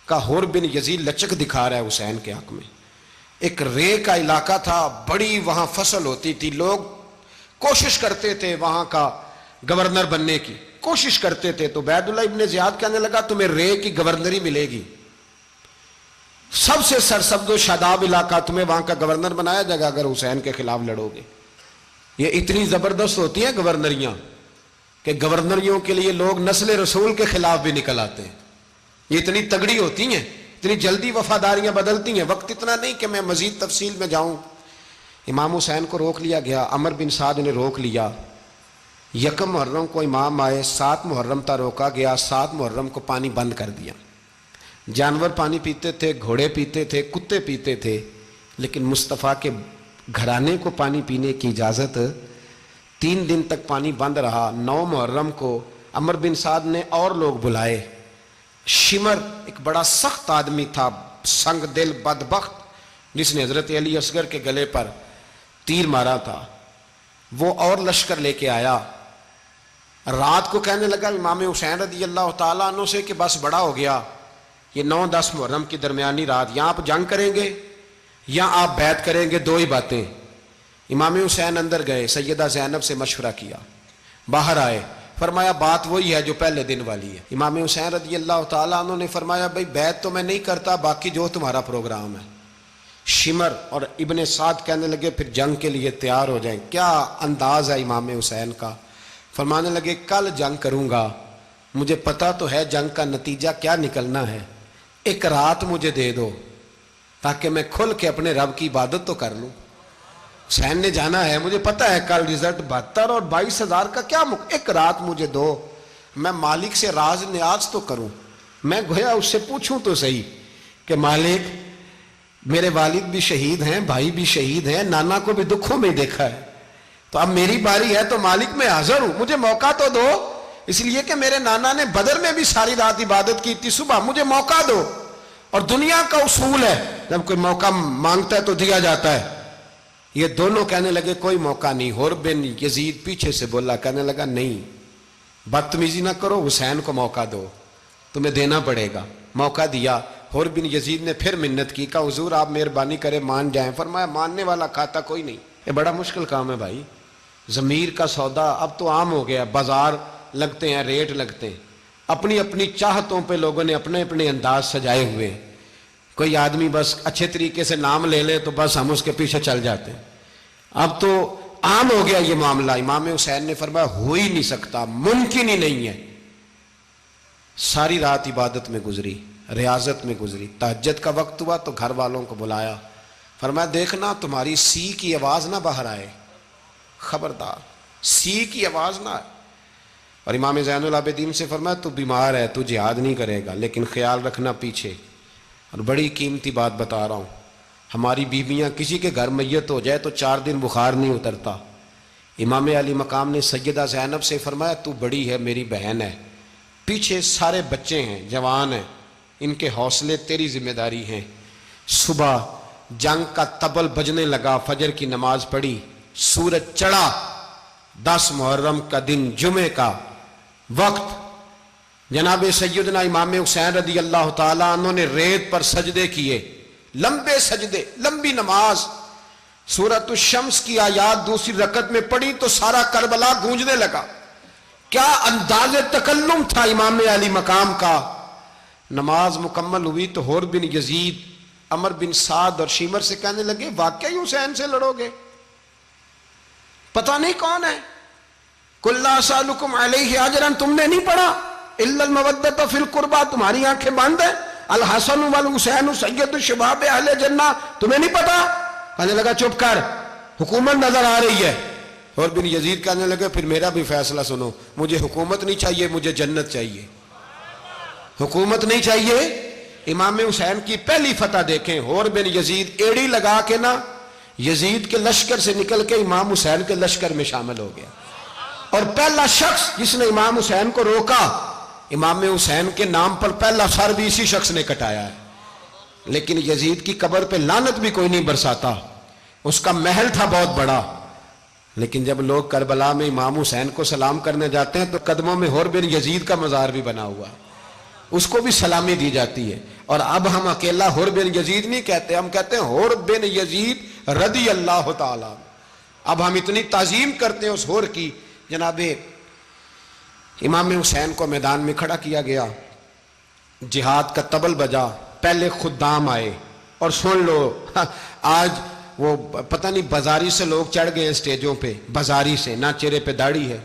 کہا حر بن یزید لچک دکھا رہا ہے حسین کے حق میں۔ ایک رے کا علاقہ تھا، بڑی وہاں فصل ہوتی تھی، لوگ کوشش کرتے تھے وہاں کا گورنر بننے کی، کوشش کرتے تھے۔ تو عبید اللہ ابن زیاد کہنے لگا تمہیں رے کی گورنری ملے گی، سب سے سرسبز و شاداب علاقہ، تمہیں وہاں کا گورنر بنایا جائے گا اگر حسین کے خلاف لڑو گے۔ یہ اتنی زبردست ہوتی ہیں گورنریاں کہ گورنریوں کے لیے لوگ نسل رسول کے خلاف بھی نکل آتے ہیں، یہ اتنی تگڑی ہوتی ہیں، اتنی جلدی وفاداریاں بدلتی ہیں۔ وقت اتنا نہیں کہ میں مزید تفصیل میں جاؤں۔ امام حسین کو روک لیا گیا، عمر بن سعد نے روک لیا۔ یکم محرم کو امام آئے، 7 محرم تا روکا گیا، 7 محرم کو پانی بند کر دیا۔ جانور پانی پیتے تھے، گھوڑے پیتے تھے، کتے پیتے تھے، لیکن مصطفیٰ کے گھرانے کو پانی پینے کی اجازت، 3 دن تک پانی بند رہا۔ 9 محرم کو عمر بن سعد نے اور لوگ بلائے۔ شمر ایک بڑا سخت آدمی تھا، سنگ دل بدبخت، جس نے حضرت علی اصغر کے گلے پر تیر مارا تھا، وہ اور لشکر لے کے آیا۔ رات کو کہنے لگا امام حسین رضی اللہ تعالیٰ عنہ سے کہ بس بڑا ہو گیا، یہ 9-10 محرم کی درمیانی رات، یہاں آپ جنگ کریں گے یا آپ بیعت کریں گے، 2 ہی باتیں۔ امام حسین اندر گئے، سیدہ زینب سے مشورہ کیا، باہر آئے، فرمایا بات وہی ہے جو پہلے دن والی ہے۔ امام حسین رضی اللہ تعالیٰ عنہ نے فرمایا بھائی بیعت تو میں نہیں کرتا، باقی جو تمہارا پروگرام ہے۔ شمر اور ابن سعد کہنے لگے پھر جنگ کے لیے تیار ہو جائیں۔ کیا انداز ہے امام حسین کا، فرمانے لگے کل جنگ کروں گا، مجھے پتا تو ہے جنگ کا نتیجہ کیا نکلنا ہے، ایک رات مجھے دے دو تاکہ میں کھل کے اپنے رب کی عبادت تو کر لوں۔ حسین نے جانا ہے، مجھے پتا ہے کل رزلٹ 72 اور 22,000 کا کیا ایک رات مجھے دو، میں مالک سے راز نیاز تو کروں، میں گویا اس سے پوچھوں تو صحیح کہ مالک میرے والد بھی شہید ہیں، بھائی بھی شہید ہیں، نانا کو بھی دکھوں میں دیکھا ہے، تو اب میری باری ہے تو مالک میں حاضر ہوں، مجھے موقع تو دو، اس لیے کہ میرے نانا نے بدر میں بھی ساری رات عبادت کی تھی، صبح مجھے موقع دو۔ اور دنیا کا اصول ہے جب کوئی موقع مانگتا ہے تو دیا جاتا ہے۔ یہ دونوں کہنے لگے کوئی موقع نہیں۔ حر بن یزید پیچھے سے بولا، کہنے لگا نہیں بدتمیزی نہ کرو، حسین کو موقع دو، تمہیں دینا پڑے گا۔ موقع دیا۔ حر بن یزید نے پھر منت کی، کہا حضور آپ مہربانی کرے مان جائیں۔ فرمایا ماننے والا کھاتا کوئی نہیں، یہ بڑا مشکل کام ہے بھائی، ضمیر کا سودا اب تو عام ہو گیا، بازار لگتے ہیں، ریٹ لگتے ہیں، اپنی اپنی چاہتوں پہ لوگوں نے اپنے اپنے انداز سجائے ہوئے۔ کوئی آدمی بس اچھے طریقے سے نام لے لے تو بس ہم اس کے پیچھے چل جاتے ہیں، اب تو عام ہو گیا یہ معاملہ۔ امام حسین نے فرمایا ہو ہی نہیں سکتا، ممکن ہی نہیں ہے۔ ساری رات عبادت میں گزری، ریاضت میں گزری، تہجد کا وقت ہوا تو گھر والوں کو بلایا، فرمایا دیکھنا تمہاری سی کی آواز نہ باہر آئے، خبردار سی کی آواز نہ آئے۔ اور امام زین العابدین سے فرمایا تو بیمار ہے، تو جہاد نہیں کرے گا، لیکن خیال رکھنا پیچھے۔ اور بڑی قیمتی بات بتا رہا ہوں، ہماری بیویاں کسی کے گھر میت ہو جائے تو 4 دن بخار نہیں اترتا۔ امام علی مقام نے سیدہ زینب سے فرمایا تو بڑی ہے، میری بہن ہے، پیچھے سارے بچے ہیں، جوان ہیں، ان کے حوصلے تیری ذمہ داری ہیں۔ صبح جنگ کا طبل بجنے لگا، فجر کی نماز پڑھی، سورج چڑھا، 10 محرم کا دن، جمعے کا وقت، جناب سیدنا امام حسین رضی اللہ تعالیٰ عنہ نے ریت پر سجدے کیے، لمبے سجدے، لمبی نماز، سورۃ الشمس کی آیات دوسری رکعت میں پڑھی تو سارا کربلا گونجنے لگا۔ کیا انداز تکلم تھا امام علی مقام کا۔ نماز مکمل ہوئی تو حر بن یزید، عمر بن سعد اور شیمر سے کہنے لگے واقعی حسین سے لڑو گے؟ پتہ نہیں کون ہے۔ قُلْ لَا أَسْأَلُكُمْ عَلَيْهِ أَجْرًا، تم نے نہیں پڑھا، إِلَّا الْمَوَدَّةَ فِي الْقُرْبَى، تمہاری آنکھیں بند ہیں، الحسن والحسین سید الشباب اہل جنہ، تمہیں نہیں پتا؟ کہنے لگا چپ کر، حکومت نظر آ رہی ہے، اور بن یزید کہنے لگے پھر میرا بھی فیصلہ سنو، مجھے حکومت نہیں چاہیے، مجھے جنت چاہیے۔ حکومت نہیں چاہیے۔ امام حسین کی پہلی فتح دیکھیں، اور بن یزید ایڑی لگا کے نا یزید کے لشکر سے نکل کے امام حسین کے لشکر میں شامل ہو گیا، اور پہلا شخص جس نے امام حسین کو روکا، امام حسین کے نام پر پہلا سر بھی اسی شخص نے کٹایا ہے۔ لیکن یزید کی قبر پہ لعنت بھی کوئی نہیں برساتا، اس کا محل تھا بہت بڑا، لیکن جب لوگ کربلا میں امام حسین کو سلام کرنے جاتے ہیں تو قدموں میں حور بن یزید کا مزار بھی بنا ہوا ہے، اس کو بھی سلامی دی جاتی ہے۔ اور اب ہم اکیلا حور بن یزید نہیں کہتے، ہم کہتے ہیں حور بن یزید رضی اللہ تعالیٰ۔ اب ہم اتنی تعظیم کرتے ہیں اس حور کی۔ جناب امام حسین کو میدان میں کھڑا کیا گیا، جہاد کا طبل بجا، پہلے خدام آئے، اور سن لو آج وہ پتہ نہیں بازاری سے لوگ چڑھ گئے اسٹیجوں پہ، بازاری سے، نہ چہرے پہ داڑھی ہے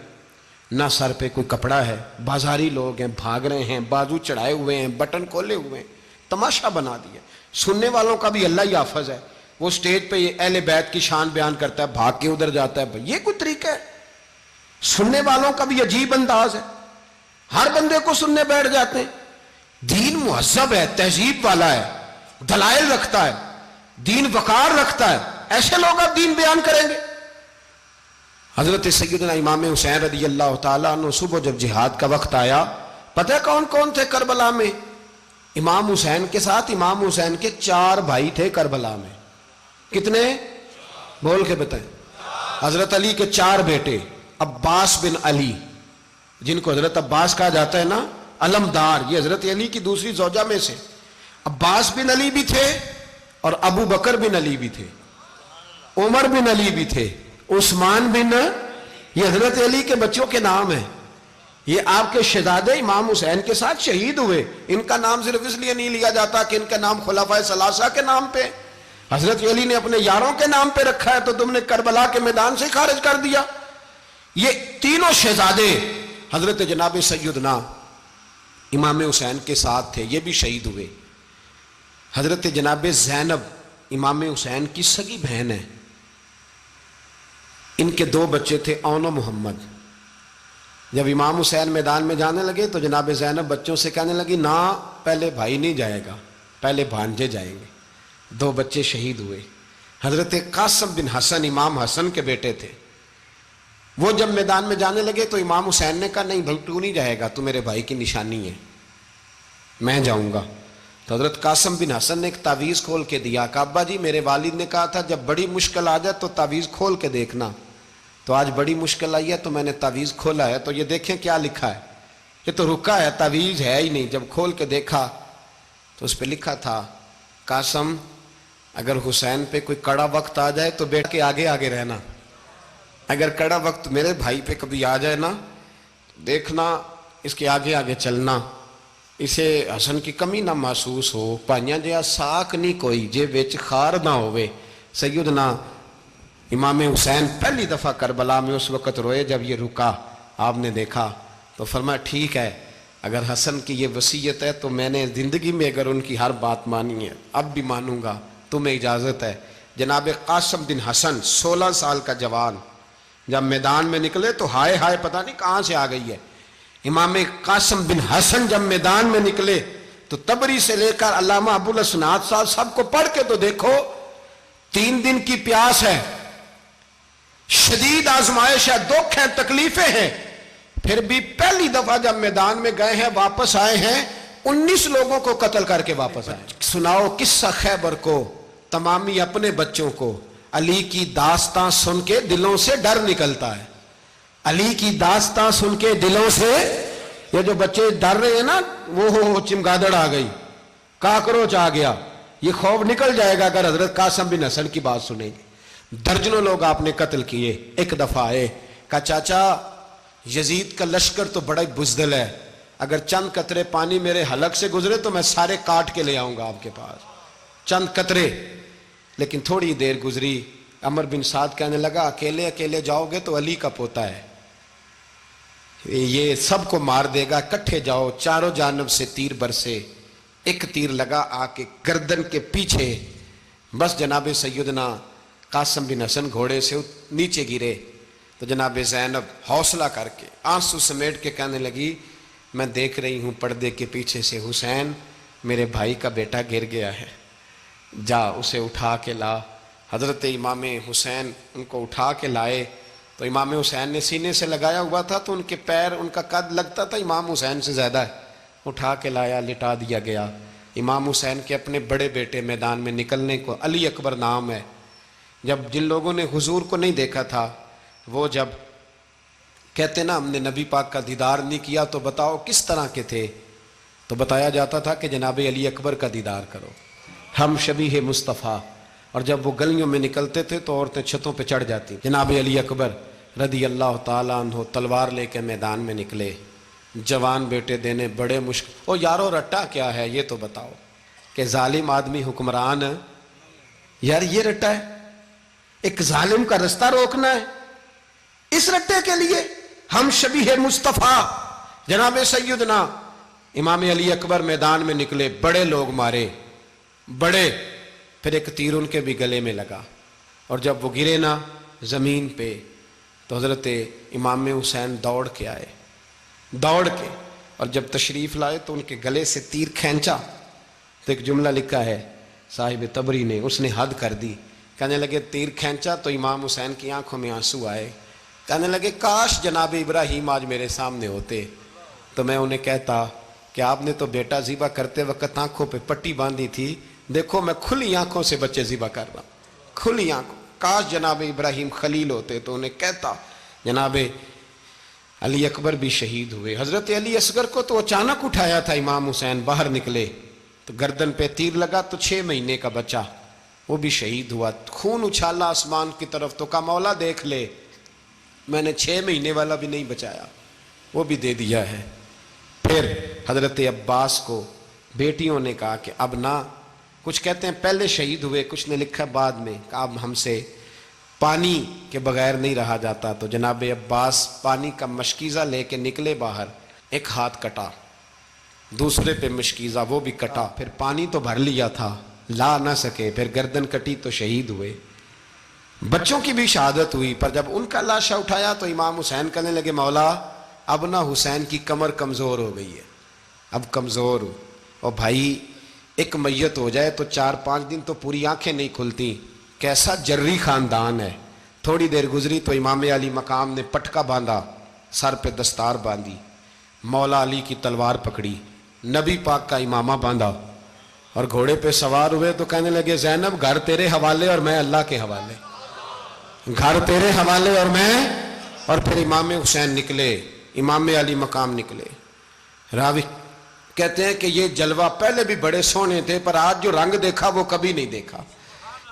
نہ سر پہ کوئی کپڑا ہے، بازاری لوگ ہیں، بھاگ رہے ہیں، بازو چڑھائے ہوئے ہیں، بٹن کھولے ہوئے ہیں، تماشا بنا دیا۔ سننے والوں کا بھی اللہ ہی حافظ ہے، وہ اسٹیج پہ یہ اہل بیت کی شان بیان کرتا ہے، بھاگ کے ادھر جاتا ہے، یہ کوئی طریقہ ہے؟ سننے والوں کا بھی عجیب انداز ہے، ہر بندے کو سننے بیٹھ جاتے ہیں۔ دین مہذب ہے، تہذیب والا ہے، دلائل رکھتا ہے، دین وقار رکھتا ہے، ایسے لوگ اب دین بیان کریں گے؟ حضرت سیدنا امام حسین رضی اللہ تعالیٰ عنہ صبح جب جہاد کا وقت آیا، پتہ ہے کون کون تھے کربلا میں؟ امام حسین کے ساتھ امام حسین کے 4 بھائی تھے کربلا میں۔ کتنے؟ بول کے بتائیں۔ حضرت علی کے 4 بیٹے، عباس بن علی، جن کو حضرت عباس کہا جاتا ہے نا، علمدار، یہ حضرت علی کی دوسری زوجہ میں سے۔ عباس بن علی بھی تھے، اور ابو بکر بن علی بھی تھے، عمر بن علی بھی تھے، عثمان بن، یہ حضرت علی کے بچوں کے نام ہیں۔ یہ آپ کے شہزادے امام حسین کے ساتھ شہید ہوئے، ان کا نام صرف اس لیے نہیں لیا جاتا کہ ان کا نام خلفائے ثلاثہ کے نام پہ، حضرت علی نے اپنے یاروں کے نام پہ رکھا ہے، تو تم نے کربلا کے میدان سے خارج کر دیا۔ یہ تینوں شہزادے حضرت جناب سیدنا امام حسین کے ساتھ تھے، یہ بھی شہید ہوئے۔ حضرت جناب زینب امام حسین کی سگی بہن ہے، ان کے 2 بچے تھے، اون و محمد۔ جب امام حسین میدان میں جانے لگے تو جناب زینب بچوں سے کہنے لگی، نہ پہلے بھائی نہیں جائے گا، پہلے بھانجے جائیں گے۔ 2 بچے شہید ہوئے۔ حضرت قاسم بن حسن امام حسن کے بیٹے تھے، وہ جب میدان میں جانے لگے تو امام حسین نے کہا، نہیں بھائی تو نہیں جائے گا، تو میرے بھائی کی نشانی ہے، میں جاؤں گا۔ تو حضرت قاسم بن حسن نے ایک تعویذ کھول کے دیا کہ ابا جی میرے والد نے کہا تھا جب بڑی مشکل آ جائے تو تعویذ کھول کے دیکھنا، تو آج بڑی مشکل آئی ہے تو میں نے تعویذ کھولا ہے، تو یہ دیکھیں کیا لکھا ہے، یہ تو رکا ہے، تعویذ ہے ہی نہیں۔ جب کھول کے دیکھا تو اس پہ لکھا تھا، قاسم اگر حسین پہ کوئی کڑا وقت آ جائے تو بیٹھ کے آگے آگے رہنا، اگر کڑا وقت میرے بھائی پہ کبھی آ جائے نا، دیکھنا اس کے آگے آگے چلنا، اسے حسن کی کمی نہ محسوس ہو، پائیاں جہاں ساک نہیں کوئی جے وچ خار نہ ہوئے۔ سیدنا امام حسین پہلی دفعہ کربلا میں اس وقت روئے جب یہ رکا، آپ نے دیکھا تو فرمایا ٹھیک ہے، اگر حسن کی یہ وصیت ہے تو میں نے زندگی میں اگر ان کی ہر بات مانی ہے اب بھی مانوں گا، تمہیں اجازت ہے۔ جناب قاسم بن حسن 16 سال کا جوان جب میدان میں نکلے تو ہائے ہائے پتہ نہیں کہاں سے آ گئی ہے۔ امام قاسم بن حسن جب میدان میں نکلے تو تبری سے لے کر علامہ ابو الاسناد صاحب سب کو پڑھ کے تو دیکھو، 3 دن کی پیاس ہے، شدید آزمائش ہے، دکھ ہے، تکلیفیں ہیں، پھر بھی پہلی دفعہ جب میدان میں گئے ہیں واپس آئے ہیں 19 لوگوں کو قتل کر کے واپس آئے۔ سناؤ قصہ خیبر کو تمامی اپنے بچوں کو، علی کی داستان سن کے دلوں سے ڈر نکلتا ہے، علی کی داستان سن کے دلوں سے، یہ جو بچے ڈر رہے ہیں نا، وہ چمگادڑ آ گئی، کاکروچ آ گیا، یہ خوف نکل جائے گا اگر حضرت قاسم بن حسن کی بات سنیں گے۔ درجنوں لوگ آپ نے قتل کیے۔ ایک دفعہ آئے، کہا چاچا یزید کا لشکر تو بڑا بزدل ہے، اگر چند قطرے پانی میرے حلق سے گزرے تو میں سارے کاٹ کے لے آؤں گا آپ کے پاس، چند قطرے۔ لیکن تھوڑی دیر گزری، عمر بن سعد کہنے لگا اکیلے اکیلے جاؤ گے تو علی کا پوتا ہے، یہ سب کو مار دے گا، کٹھے جاؤ۔ چاروں جانب سے تیر برسے، ایک تیر لگا آ کے گردن کے پیچھے، بس جناب سیدنا قاسم بن حسن گھوڑے سے نیچے گرے، تو جناب زینب حوصلہ کر کے آنسو سمیٹ کے کہنے لگی میں دیکھ رہی ہوں پردے کے پیچھے سے حسین میرے بھائی کا بیٹا گر گیا ہے، جا اسے اٹھا کے لا۔ حضرت امام حسین ان کو اٹھا کے لائے تو امام حسین نے سینے سے لگایا ہوا تھا تو ان کے پیر، ان کا قد لگتا تھا امام حسین سے زیادہ ہے، اٹھا کے لایا، لٹا دیا گیا۔ امام حسین کے اپنے بڑے بیٹے میدان میں نکلنے کو، علی اکبر نام ہے، جب جن لوگوں نے حضور کو نہیں دیکھا تھا وہ جب کہتے نا ہم نے نبی پاک کا دیدار نہیں کیا تو بتاؤ کس طرح کے تھے، تو بتایا جاتا تھا کہ جناب علی اکبر کا دیدار کرو، ہم شبیہ مصطفیٰ۔ اور جب وہ گلیوں میں نکلتے تھے تو عورتیں چھتوں پہ چڑھ جاتی۔ جناب علی اکبر رضی اللہ تعالیٰ عنہ تلوار لے کے میدان میں نکلے، جوان بیٹے دینے بڑے مشکل۔ او یارو رٹا کیا ہے یہ تو بتاؤ، کہ ظالم آدمی حکمران، یار یہ رٹا ہے، ایک ظالم کا رستہ روکنا ہے، اس رٹے کے لیے ہم شبیہ مصطفیٰ۔ جناب سیدنا امام علی اکبر میدان میں نکلے، بڑے لوگ مارے، بڑے، پھر ایک تیر ان کے بھی گلے میں لگا، اور جب وہ گرے نا زمین پہ تو حضرت امام حسین دوڑ کے آئے، دوڑ کے، اور جب تشریف لائے تو ان کے گلے سے تیر کھینچا تو ایک جملہ لکھا ہے صاحب تبری نے، اس نے حد کر دی، کہنے لگے تیر کھینچا تو امام حسین کی آنکھوں میں آنسو آئے، کہنے لگے کاش جناب ابراہیم آج میرے سامنے ہوتے تو میں انہیں کہتا کہ آپ نے تو بیٹا ذبح کرتے وقت آنکھوں پہ پٹی باندھی تھی، دیکھو میں کھلی آنکھوں سے بچے ذبح کر رہا ہوں، کھلی آنکھوں، کاش جناب ابراہیم خلیل ہوتے تو انہیں کہتا۔ جناب علی اکبر بھی شہید ہوئے۔ حضرت علی اصغر کو تو اچانک اٹھایا تھا امام حسین، باہر نکلے تو گردن پہ تیر لگا تو 6 مہینے کا بچہ وہ بھی شہید ہوا، خون اچھالا آسمان کی طرف تو کہا مولا دیکھ لے میں نے 6 مہینے والا بھی نہیں بچایا، وہ بھی دے دیا ہے۔ پھر حضرت عباس کو بیٹیوں نے کہا کہ اب نہ، کچھ کہتے ہیں پہلے شہید ہوئے، کچھ نے لکھا بعد میں، کہ اب ہم سے پانی کے بغیر نہیں رہا جاتا، تو جناب عباس پانی کا مشکیزہ لے کے نکلے باہر، ایک ہاتھ کٹا، دوسرے پہ مشکیزہ وہ بھی کٹا، پھر پانی تو بھر لیا تھا لا نہ سکے، پھر گردن کٹی تو شہید ہوئے۔ بچوں کی بھی شہادت ہوئی، پر جب ان کا لاشا اٹھایا تو امام حسین کہنے لگے مولا اب نہ حسین کی کمر کمزور ہو گئی ہے، اب کمزور ہو، اور بھائی ایک میت ہو جائے تو 4-5 دن تو پوری آنکھیں نہیں کھلتی، کیسا جری خاندان ہے۔ تھوڑی دیر گزری تو امام علی مقام نے پٹکا باندھا، سر پہ دستار باندھی، مولا علی کی تلوار پکڑی، نبی پاک کا امامہ باندھا اور گھوڑے پہ سوار ہوئے تو کہنے لگے زینب گھر تیرے حوالے اور میں اللہ کے حوالے، گھر تیرے حوالے اور میں، اور پھر امام حسین نکلے، امام علی مقام نکلے۔ راوی کہتے ہیں کہ یہ جلوہ پہلے بھی بڑے سونے تھے پر آج جو رنگ دیکھا وہ کبھی نہیں دیکھا،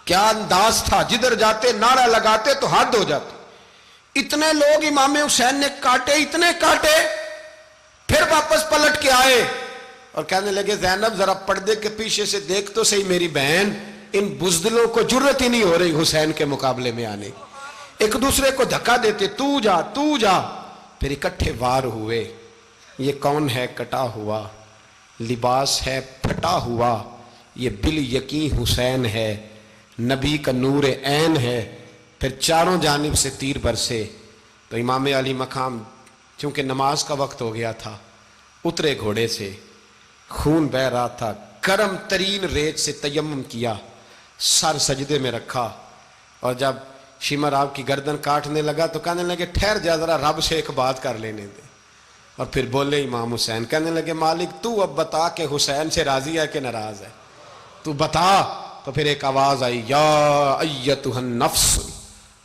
کیا انداز تھا، جدھر جاتے نعرہ لگاتے تو حد ہو جاتے۔ اتنے لوگ امام حسین نے کاٹے، اتنے کاٹے، پھر واپس پلٹ کے آئے اور کہنے لگے زینب ذرا پردے کے پیچھے سے دیکھ تو صحیح میری بہن، ان بزدلوں کو جرت ہی نہیں ہو رہی حسین کے مقابلے میں آنے، ایک دوسرے کو دھکا دیتے، تو جا تو جا، پھر اکٹھے وار ہوئے۔ یہ کون ہے کٹا ہوا، لباس ہے پھٹا ہوا، یہ بال یقین حسین ہے، نبی کا نور عین ہے۔ پھر چاروں جانب سے تیر برسے تو امام علی مقام چونکہ نماز کا وقت ہو گیا تھا، اترے گھوڑے سے، خون بہ رہا تھا، گرم ترین ریت سے تیمم کیا، سر سجدے میں رکھا، اور جب شمر آپ کی گردن کاٹنے لگا تو کہنے لگے ٹھہر جا ذرا رب سے ایک بات کر لینے دے، اور پھر بولے امام حسین، کہنے لگے مالک تو اب بتا کہ حسین سے راضی ہے کہ ناراض ہے، تو بتا۔ تو پھر ایک آواز آئی، یا ایتھا النفس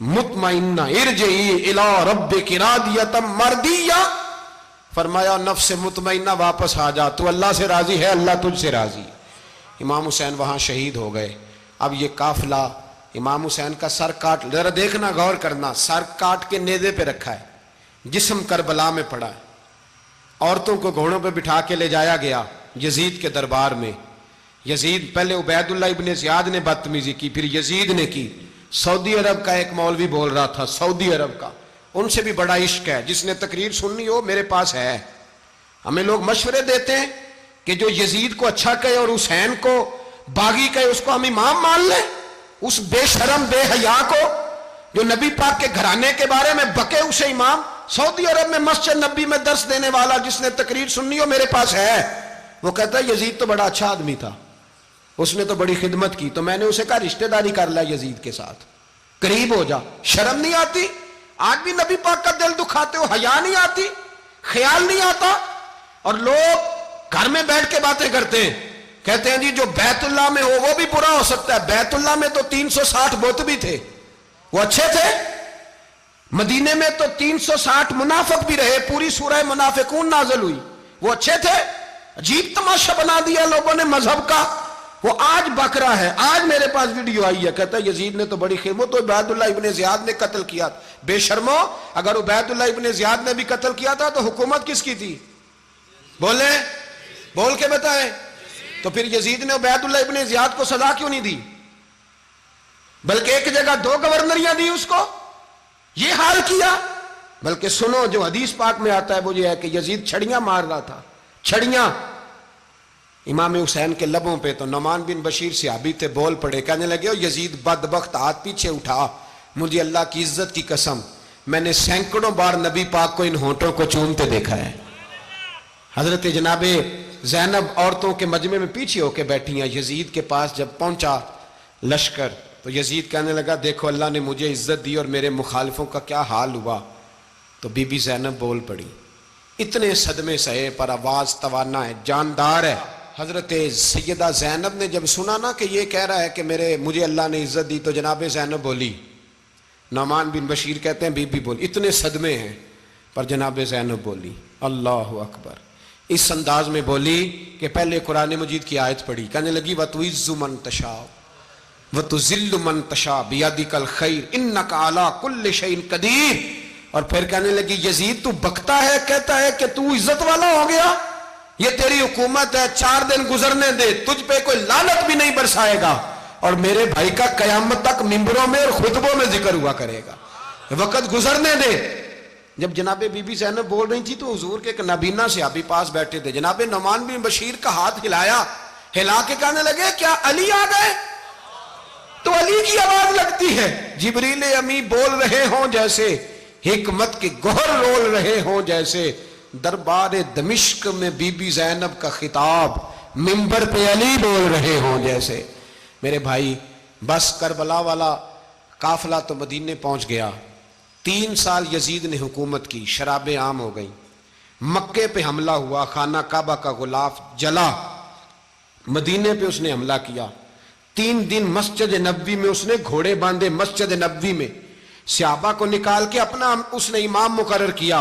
مطمئنہ ارجعی الی ربک راضیۃ مرضیہ، فرمایا نفس مطمئنہ واپس آ جا، تو اللہ سے راضی ہے، اللہ تجھ سے راضی۔ امام حسین وہاں شہید ہو گئے۔ اب یہ قافلہ امام حسین کا سر کاٹ، ذرا دیکھنا غور کرنا، سر کاٹ کے نیزے پہ رکھا ہے، جسم کربلا میں پڑا ہے، عورتوں کو گھوڑوں پہ بٹھا کے لے جایا گیا یزید کے دربار میں۔ یزید پہلے عبید اللہ ابن زیاد نے بدتمیزی کی، پھر یزید نے کی۔ سعودی عرب کا ایک مولوی بول رہا تھا، سعودی عرب کا، ان سے بھی بڑا عشق ہے، جس نے تقریر سننی ہو میرے پاس ہے۔ ہمیں لوگ مشورے دیتے ہیں کہ جو یزید کو اچھا کہے اور حسین کو باغی کہے اس کو ہم امام مان لیں، اس بے شرم بے حیا کو جو نبی پاک کے گھرانے کے بارے میں بکے اسے امام سعودی عرب میں مسجد نبی میں درس دینے والا جس نے تقریر سننی ہو میرے پاس ہے، وہ کہتا ہے یزید تو بڑا اچھا آدمی تھا، اس نے تو بڑی خدمت کی، تو میں نے اسے کہا رشتہ داری کر لیا یزید کے ساتھ، قریب ہو جا۔ شرم نہیں آتی؟ آج بھی نبی پاک کا دل دکھاتے ہو، حیا نہیں آتی، خیال نہیں آتا؟ اور لوگ گھر میں بیٹھ کے باتیں کرتے ہیں، کہتے ہیں جی جو بیت اللہ میں ہو وہ بھی برا ہو سکتا ہے۔ بیت اللہ میں تو 360 بت بھی تھے، وہ اچھے تھے۔ مدینے میں تو 360 منافق بھی رہے، پوری سورہ منافقون نازل ہوئی، وہ اچھے تھے۔ عجیب تماشا بنا دیا لوگوں نے مذہب کا۔ وہ آج بک رہا ہے، آج میرے پاس ویڈیو آئی ہے، کہتا ہے یزید نے تو بڑی خدمت، تو عبید اللہ ابن زیاد نے قتل کیا۔ بے شرمو، اگر عبید اللہ ابن زیاد نے بھی قتل کیا تھا تو حکومت کس کی تھی؟ بولے، بول کے بتائیں۔ تو پھر یزید نے عبید اللہ ابن زیاد کو سزا کیوں نہیں دی، بلکہ ایک جگہ 2 گورنریاں دی اس کو؟ یہ حال کیا۔ بلکہ سنو جو حدیث پاک میں آتا ہے وہ یہ ہے کہ یزید چھڑیاں مار رہا تھا، چھڑیاں امام حسین کے لبوں پہ، تو نعمان بن بشیر صحابی تھے، بول پڑے، کہنے لگے او یزید بدبخت، ہاتھ پیچھے اٹھا، مجھے اللہ کی عزت کی قسم میں نے سینکڑوں بار نبی پاک کو ان ہونٹوں کو چومتے دیکھا ہے۔ حضرت جناب زینب عورتوں کے مجمع میں پیچھے ہو کے بیٹھی ہیں، یزید کے پاس جب پہنچا لشکر تو یزید کہنے لگا دیکھو اللہ نے مجھے عزت دی اور میرے مخالفوں کا کیا حال ہوا۔ تو بی بی زینب بول پڑی، اتنے صدمے سہے پر آواز توانا ہے، جاندار ہے۔ حضرت سیدہ زینب نے جب سنا نا کہ یہ کہہ رہا ہے کہ مجھے اللہ نے عزت دی، تو جناب زینب بولی، نعمان بن بشیر کہتے ہیں بی بی بولی، اتنے صدمے ہیں پر جناب زینب بولی اللہ اکبر، اس انداز میں بولی کہ پہلے قرآن مجید کی آیت پڑھی، کہنے لگی وَتُعِزُّ مَن تَشَاءُ وَتُذِلُّ مَن تَشَاءُ بِيَدِكَ الْخَيْرُ إِنَّكَ عَلَىٰ كُلِّ شَيْءٍ قَدِيرٌ۔ اور پھر کہنے لگی یزید تو بکتا ہے، کہتا ہے کہ تو عزت والا ہو گیا، یہ تیری حکومت ہے، 4 دن گزرنے دے، تجھ پہ کوئی لعنت بھی نہیں برسائے گا، اور میرے بھائی کا قیامت تک ممبروں میں اور خطبوں میں ذکر ہوا کرے گا، وقت گزرنے دے۔ جب جناب بی بی زینب بول رہی تھی تو حضور کے ایک نابینا صحابی پاس بیٹھے تھے، جناب نعمان بن بشیر کا ہاتھ ہلایا، ہلا کے کہنے لگے کیا علی آ گئے؟ تو علی کی آواز لگتی ہے، جبریل امی بول رہے ہوں جیسے، حکمت کے گوہر رول رہے ہوں جیسے، دربار دمشق میں بی بی زینب کا خطاب، منبر پہ علی بول رہے ہوں جیسے۔ میرے بھائی بس کربلا والا قافلہ تو مدینے پہنچ گیا، 3 سال یزید نے حکومت کی، شرابیں عام ہو گئیں، مکے پہ حملہ ہوا، خانہ کعبہ کا غلاف جلا، مدینے پہ اس نے حملہ کیا، 3 دن مسجد نبوی میں اس نے گھوڑے باندھے، مسجد نبوی میں صحابہ کو نکال کے اپنا اس نے امام مقرر کیا۔